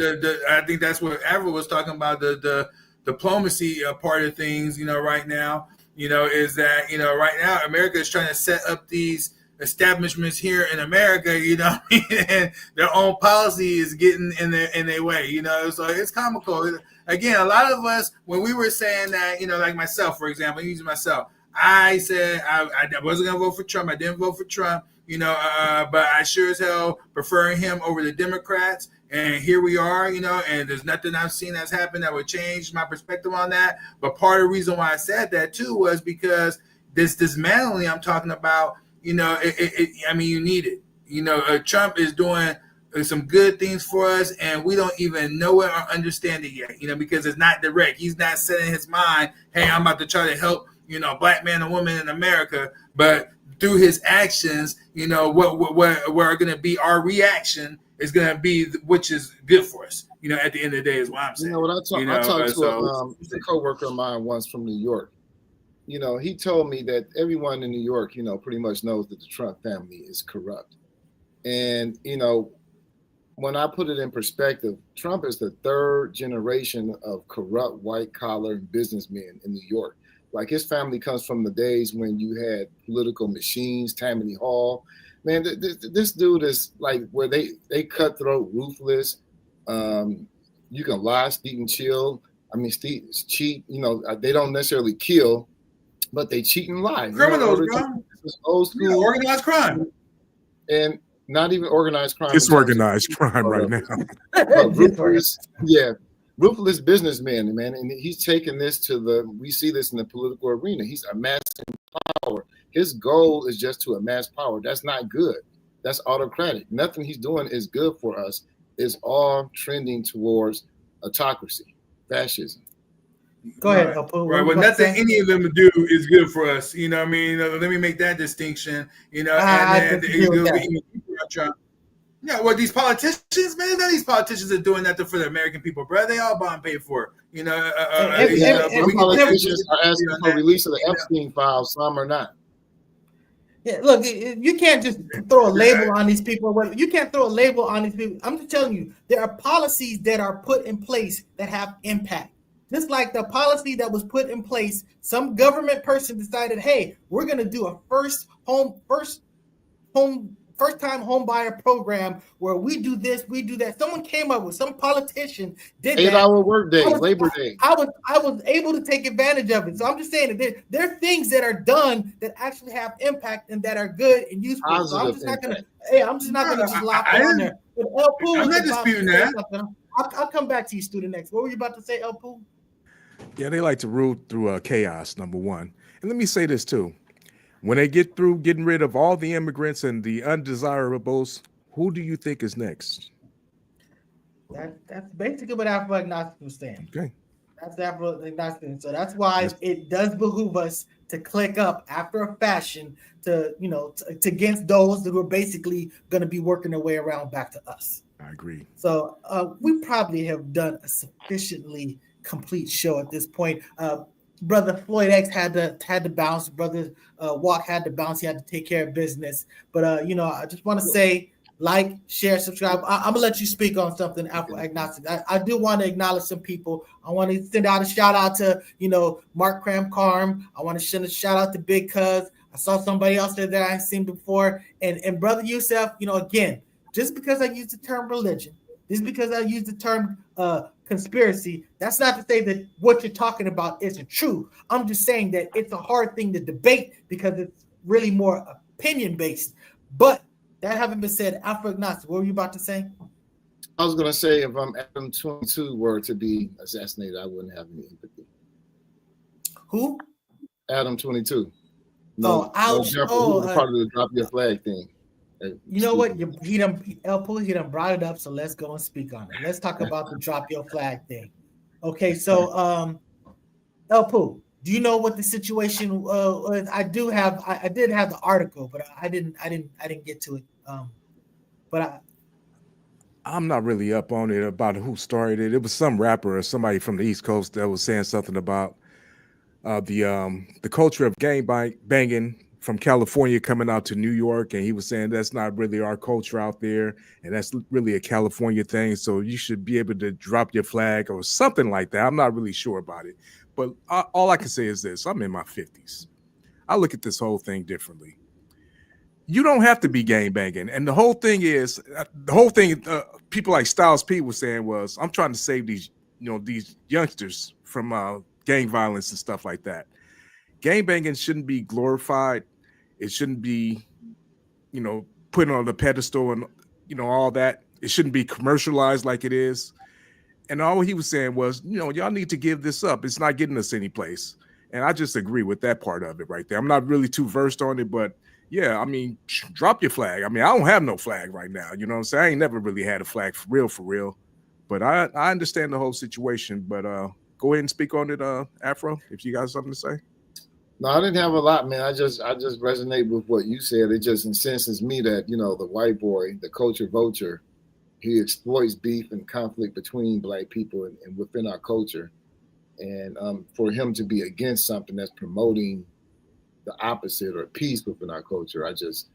I think that's what Avril was talking about, the diplomacy part of things, right now, is that, right now America is trying to set up these establishments here in America, and their own policy is getting in their way, so it's comical. Again, a lot of us, when we were saying that, like myself, for example, using myself, I said I wasn't going to vote for Trump. I didn't vote for Trump, but I sure as hell preferring him over the Democrats. And here we are, and there's nothing I've seen that's happened that would change my perspective on that. But part of the reason why I said that too was because this dismantling I'm talking about, you need it. Trump is doing some good things for us, and we don't even know it or understand it yet, because it's not direct. He's not setting his mind, hey, I'm about to try to help, black man and woman in America. But through his actions, what are going to be our reaction is going to be, which is good for us, at the end of the day, is what I'm saying. What I talked to a coworker of mine once from New York. He told me that everyone in New York, pretty much knows that the Trump family is corrupt. And, when I put it in perspective, Trump is the third generation of corrupt white collar businessmen in New York. Like, his family comes from the days when you had political machines, Tammany Hall. Man, this dude is like where they cutthroat, ruthless. You can lie, steal, and chill. Cheat. They don't necessarily kill, but they cheat and lie. Criminals, bro. Old school, organized crime, and not even organized crime. It's organized crime right now. Ruthless businessman, man, and he's taking this we see this in the political arena. He's amassing power. His goal is just to amass power. That's not good. That's autocratic. Nothing he's doing is good for us. It's all trending towards autocracy, fascism. Go ahead. Right. Well, nothing any of them do is good for us. Let me make that distinction. Well, these politicians, man, none of these politicians are doing nothing for the American people, bro. They all bought and paid for it. Politicians are asking for release of the Epstein files, some are not. Yeah, look, you can't just throw a label on these people. You can't throw a label on these people. I'm just telling you, there are policies that are put in place that have impact. Just like the policy that was put in place, some government person decided, hey, we're going to do a first home first-time home buyer program where we do this, we do that. Someone came up with, some politician did 8-hour workday, Labor Day. I was able to take advantage of it. So I'm just saying that there are things that are done that actually have impact and that are good and useful. Positive so I'm just not impact. gonna just lock it on there. But El Poo I'm was not about disputing to say that. something. I'll come back to you, student next. What were you about to say, El Poo? Yeah, they like to rule through chaos, number one. And let me say this too. When they get through getting rid of all the immigrants and the undesirables, who do you think is next? That's basically what Afro-agnostic was saying. Okay. That's Afro-agnostic. So that's why it does behoove us to click up after a fashion to, to against those who are basically going to be working their way around back to us. I agree. So we probably have done a sufficiently complete show at this point. Brother Floyd X had to bounce. Brother Walk had to bounce. He had to take care of business. But I just want to say, like, share, subscribe. I'm gonna let you speak on something, Afro-agnostic. I do want to acknowledge some people. I want to send out a shout out to Mark Cram Carm. I want to send a shout out to Big Cuz. I saw somebody else there that I had seen before. And Brother Yusef, again, just because I use the term religion, just because I use the term conspiracy, that's not to say that what you're talking about isn't true. I'm just saying that it's a hard thing to debate because it's really more opinion based. But that having been said, Afro-agnostic, what were you about to say? I was going to say, if Adam 22 were to be assassinated, I wouldn't have any empathy. Who? Adam 22. Part of the drop your flag thing. You know what? He done brought it up, so let's go and speak on it. Let's talk about the drop your flag thing. Okay, so El Poo, do you know what the situation was? I did have the article, but I didn't get to it. I'm not really up on it about who started it. It was some rapper or somebody from the East Coast that was saying something about the culture of gang banging from California coming out to New York, and he was saying that's not really our culture out there, and that's really a California thing. So you should be able to drop your flag or something like that. I'm not really sure about it, but all I can say is this: I'm in my 50s. I look at this whole thing differently. You don't have to be gang banging, and the whole thing people like Styles P was saying was, I'm trying to save these youngsters from gang violence and stuff like that. Gang banging shouldn't be glorified. It shouldn't be, put on the pedestal and, all that. It shouldn't be commercialized like it is. And all he was saying was, y'all need to give this up. It's not getting us any place. And I just agree with that part of it right there. I'm not really too versed on it, but yeah, I mean, drop your flag. I mean, I don't have no flag right now. You know what I'm saying? I ain't never really had a flag for real. But I understand the whole situation. But go ahead and speak on it, Afro, if you got something to say. No, I didn't have a lot, man. I just resonate with what you said. It just incenses me that, the white boy, the culture vulture, he exploits beef and conflict between Black people and within our culture. And for him to be against something that's promoting the opposite or peace within our culture, I just,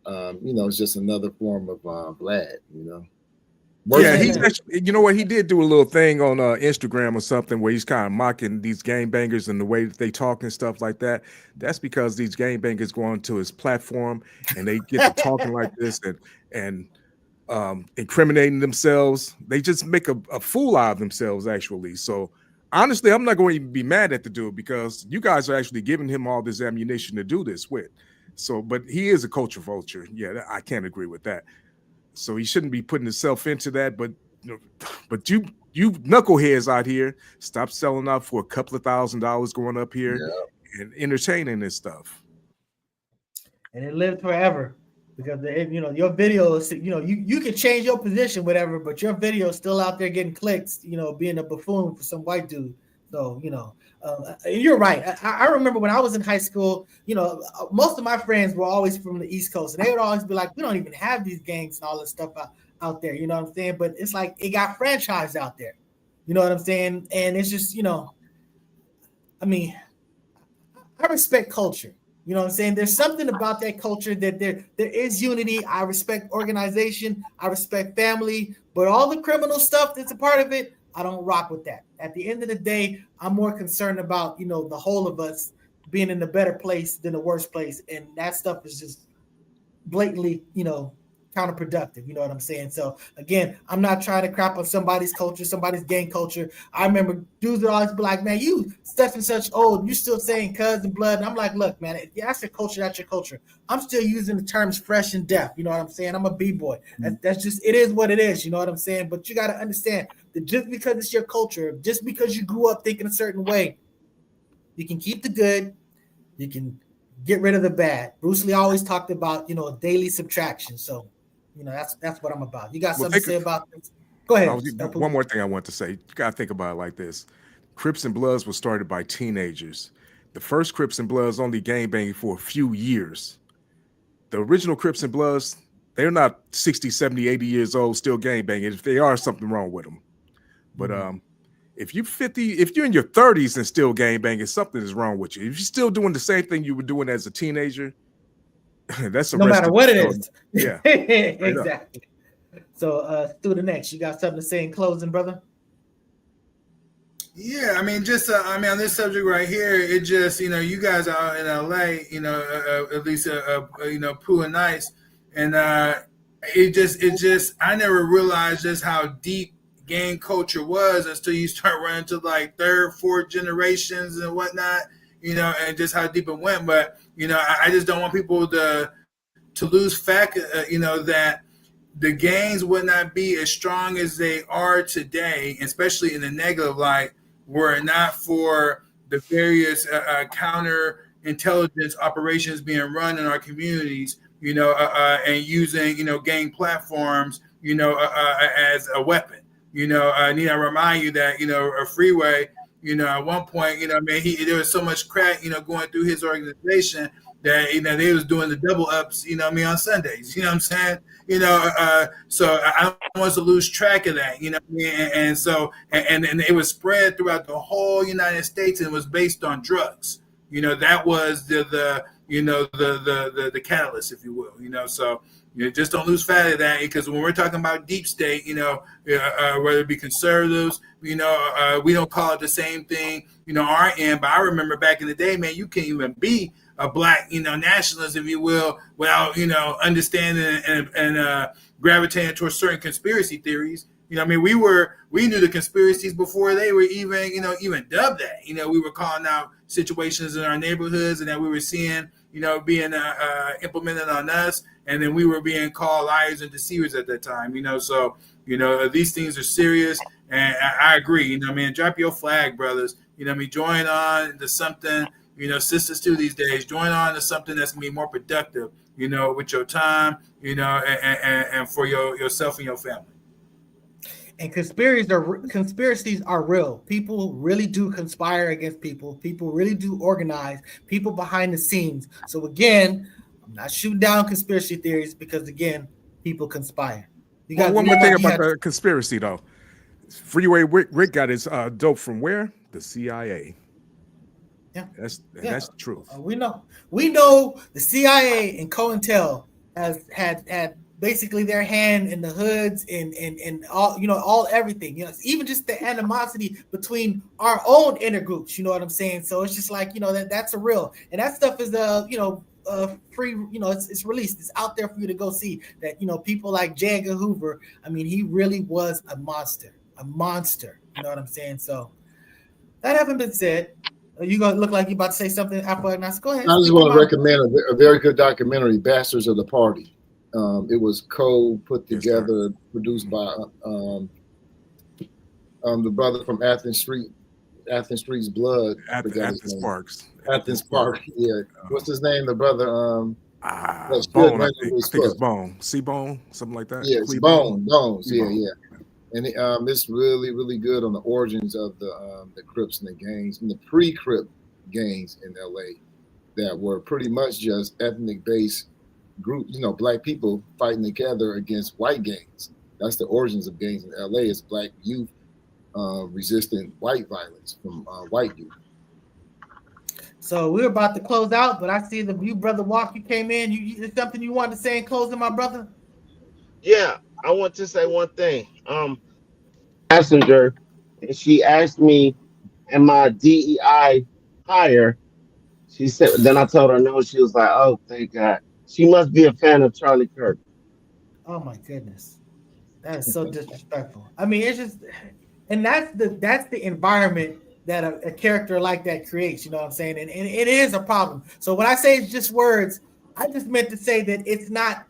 it's just another form of Vlad, Yeah, he's actually, he did do a little thing on Instagram or something where he's kind of mocking these gangbangers and the way that they talk and stuff like that. That's because these gangbangers go onto his platform and they get to talking like this and incriminating themselves. They just make a fool out of themselves, actually. So honestly, I'm not going to even be mad at the dude because you guys are actually giving him all this ammunition to do this with. So, but he is a culture vulture. Yeah, I can't agree with that. So he shouldn't be putting himself into that. But you knuckleheads out here, stop selling out for a couple of $1,000s going up here and entertaining this stuff. And it lives forever because your videos, you can change your position, whatever, but your video is still out there getting clicks. Being a buffoon for some white dude. So you're right. I remember when I was in high school, most of my friends were always from the East Coast, and they would always be like, we don't even have these gangs and all this stuff out there. You know what I'm saying? But it's like it got franchised out there. You know what I'm saying? And it's just, I respect culture. You know what I'm saying? There's something about that culture that there is unity. I respect organization. I respect family. But all the criminal stuff that's a part of it, I don't rock with that. At the end of the day, I'm more concerned about, the whole of us being in a better place than the worst place. And that stuff is just, blatantly, counterproductive. You know what I'm saying? So again, I'm not trying to crap on somebody's culture, somebody's gang culture. I remember dudes would always be like, man, you such and such old, you still saying cuz and blood. And I'm like, look, man, that's your culture, that's your culture. I'm still using the terms fresh and deaf. You know what I'm saying? I'm a B-boy. That's just, it is what it is. You know what I'm saying? But you got to understand that just because it's your culture, just because you grew up thinking a certain way, you can keep the good, you can get rid of the bad. Bruce Lee always talked about, daily subtraction. So, that's what I'm about. You got something to say about this? Go ahead. One more thing I want to say. You got to think about it like this. Crips and Bloods was started by teenagers. The first Crips and Bloods only gang banging for a few years. The original Crips and Bloods, they're not 60, 70, 80 years old, still gang banging. If they are, something wrong with them. But if you're 50, if you're in your 30s and still gang banging, something is wrong with you. If you're still doing the same thing you were doing as a teenager, that's no matter what it is. Yeah. Exactly. So through the next, you got something to say in closing, brother? Yeah, I mean, just on this subject right here, it just, you guys are in LA, at least Pooh and Nice, and it just I never realized just how deep gang culture was until you start running to like third, fourth generations and whatnot, and just how deep it went. But I just don't want people to lose fact, that the gangs would not be as strong as they are today, especially in the negative light, were it not for the various counter intelligence operations being run in our communities, and using, gang platforms, as a weapon. I need to remind you that, a Freeway, at one point, there was so much crack, going through his organization that, they was doing the double ups, on Sundays, you know what I'm saying? So I don't want us to lose track of that, and so, and it was spread throughout the whole United States, and it was based on drugs. That was the catalyst, if you will, so just don't lose sight of that, because when we're talking about deep state, whether it be conservatives, we don't call it the same thing, our end. But I remember back in the day, man, you can't even be a black, nationalist, if you will, without, understanding and gravitating towards certain conspiracy theories. We knew the conspiracies before they were even, even dubbed that. We were calling out situations in our neighborhoods and that we were seeing, being implemented on us. And then we were being called liars and deceivers at that time, So, these things are serious. And I agree, drop your flag, brothers. Join on to something, sisters too these days, join on to something that's going to be more productive, with your time, and for yourself and your family. And conspiracies are real. People really do conspire against people. People really do organize. People behind the scenes. So again, I'm not shooting down conspiracy theories because again, people conspire. One more thing about the conspiracy though. Freeway Rick got his dope from where? The CIA. Yeah, that's the truth. We know the CIA and COINTEL has had basically their hand in the hoods and all, all everything, even just the animosity between our own inner groups, you know what I'm saying? So it's just like, that's a real, and that stuff is free, it's released, it's out there for you to go see that, people like J. Edgar Hoover, he really was a monster, you know what I'm saying? So that having been said, you gonna look like you about to say something after Ignace. Go ahead. I just want to recommend a very good documentary, Bastards of the Party. It was put together, produced by the brother from Athens Street's Blood. Athens Sparks. Athens Sparks. Yeah. What's his name? The brother. Bone. I think it's Bone. C-Bone, something like that. Yeah, it's Bones. Yeah. And it's really, really good on the origins of the Crips and the gangs and the pre-Crip gangs in LA that were pretty much just ethnic-based groups, black people fighting together against white gangs. That's the origins of gangs in LA. Is black youth resisting white violence from white youth. So we're about to close out, but I see you, brother Walk, you came in. You something you wanted to say in closing, my brother? Yeah, I want to say one thing. Passenger, and she asked me, "Am I DEI higher?" She said. Then I told her no. She was like, "Oh, thank God." She must be a fan of Charlie Kirk. Oh my goodness, that is so disrespectful. I mean, it's just, and that's the environment that a character like that creates. You know what I'm saying? And it is a problem. So when I say it's just words, I just meant to say that it's not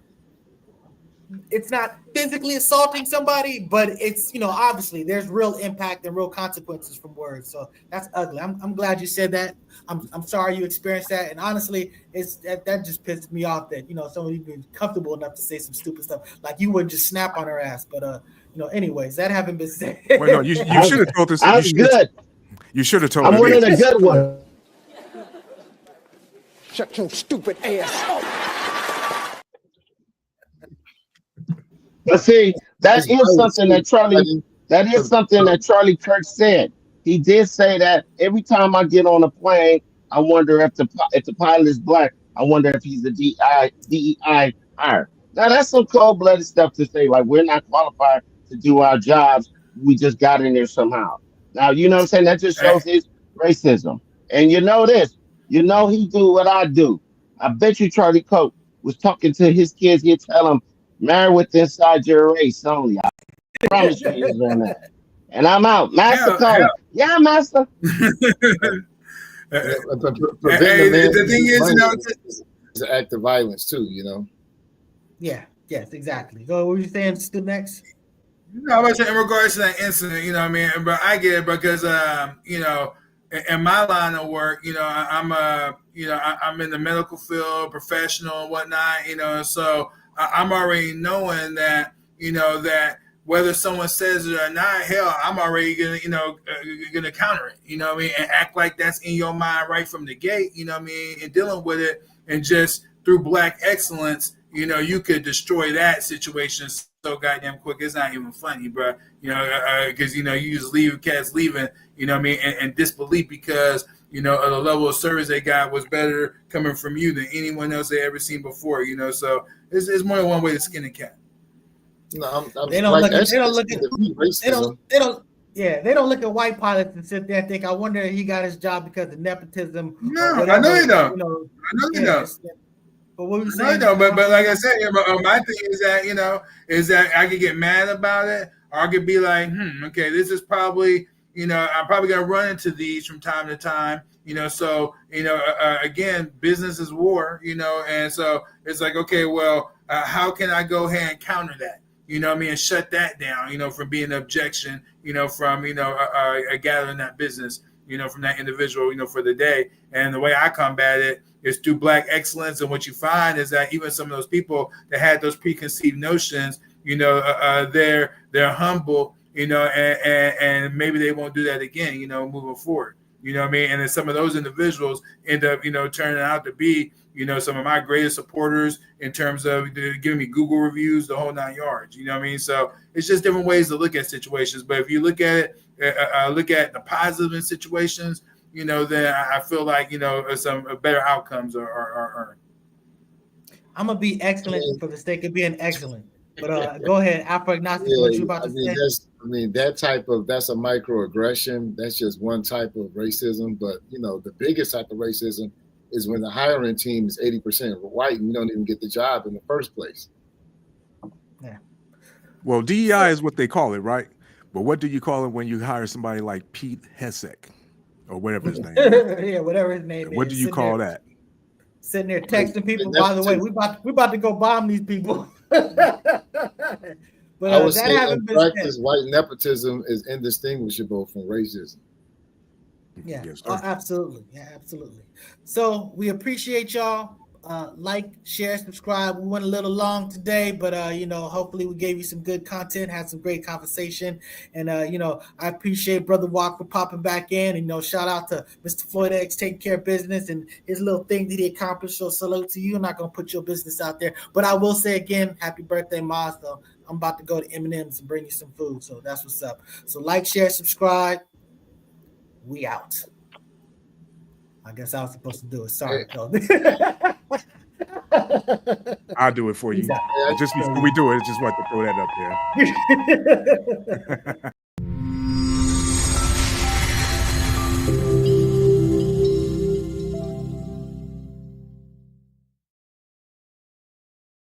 physically assaulting somebody, but it's, obviously there's real impact and real consequences from words. So that's ugly. I'm glad you said that. I'm sorry you experienced that. And honestly, it's that just pisses me off that, somebody be comfortable enough to say some stupid stuff. Like you would just snap on her ass. But anyways, that haven't been said. Well, no, you should have told this. I'm good. You should have told I'm her. one of the good ones. Shut your stupid ass up. But see, that is something that Charlie Kirk said. He did say that every time I get on a plane, I wonder if the pilot is black. I wonder if he's a DEI hire. Now that's some cold-blooded stuff to say. Like, we're not qualified to do our jobs. We just got in there somehow. Now, you know what I'm saying? That just shows his racism. And you know this. You know he do what I do. I bet you Charlie Kirk was talking to his kids. He'd tell them, marry with inside your race only. I promise you he's on that. And I'm out. Master calling. Yeah, master. The thing is, it's an act of violence too, Yeah, yes, exactly. So what were you saying, Stu, next? No, I was saying in regards to that incident, you know what I mean? But I get it because, in my line of work, I'm in the medical field, professional and whatnot, so I'm already knowing that, that whether someone says it or not, hell, I'm already gonna counter it, you know what I mean, and act like that's in your mind right from the gate, you know what I mean, and dealing with it, and just through black excellence, you could destroy that situation so goddamn quick. It's not even funny, bro. Because you just leave cats leaving, you know what I mean, and disbelief because of the level of service they got was better coming from you than anyone else they ever seen before. So it's more than one way to skin a cat. No, they don't look at white pilots and sit there and think, I wonder if he got his job because of nepotism. No, I know you don't. I know you don't. But what were you saying? No, but like I said, my thing is that is that I could get mad about it, or I could be like, okay, this is probably, I'm probably gonna run into these from time to time, So again, business is war, and so it's like, okay, well, how can I go ahead and counter that? And shut that down, from being an objection, from gathering that business, from that individual, for the day. And the way I combat it is through black excellence. And what you find is that even some of those people that had those preconceived notions, they're humble, and maybe they won't do that again, moving forward. You know what I mean? And then some of those individuals end up, turning out to be, some of my greatest supporters in terms of giving me Google reviews, the whole 9 yards. You know what I mean? So it's just different ways to look at situations. But if you look at it, look at the positive in situations, then I feel like, some better outcomes are earned. I'm going to be excellent for the sake of being excellent. But go ahead, Afro-agnostic, what you about to say? That's a microaggression. That's just one type of racism. But, the biggest type of racism is when the hiring team is 80% white and you don't even get the job in the first place. Yeah. Well, DEI is what they call it, right? But what do you call it when you hire somebody like Pete Hesek or whatever his name is? Yeah, whatever his name is. What do you call that? Sitting there texting people, by the way, we about to go bomb these people. But I would say in practice, white nepotism is indistinguishable from racism. Yeah, absolutely. Yeah, absolutely. So we appreciate y'all. Like, share, subscribe. We went a little long today, but hopefully we gave you some good content, had some great conversation. And I appreciate Brother Walk for popping back in. And shout out to Mr. Floyd X taking care of business and his little thing that he accomplished. So salute to you. I'm not gonna put your business out there, but I will say again, happy birthday, Maz. So I'm about to go to M&M's and bring you some food. So that's what's up. So like, share, subscribe. We out. I guess I was supposed to do it. Sorry. I'll do it for you. Just before we do it, I just want to throw that up there.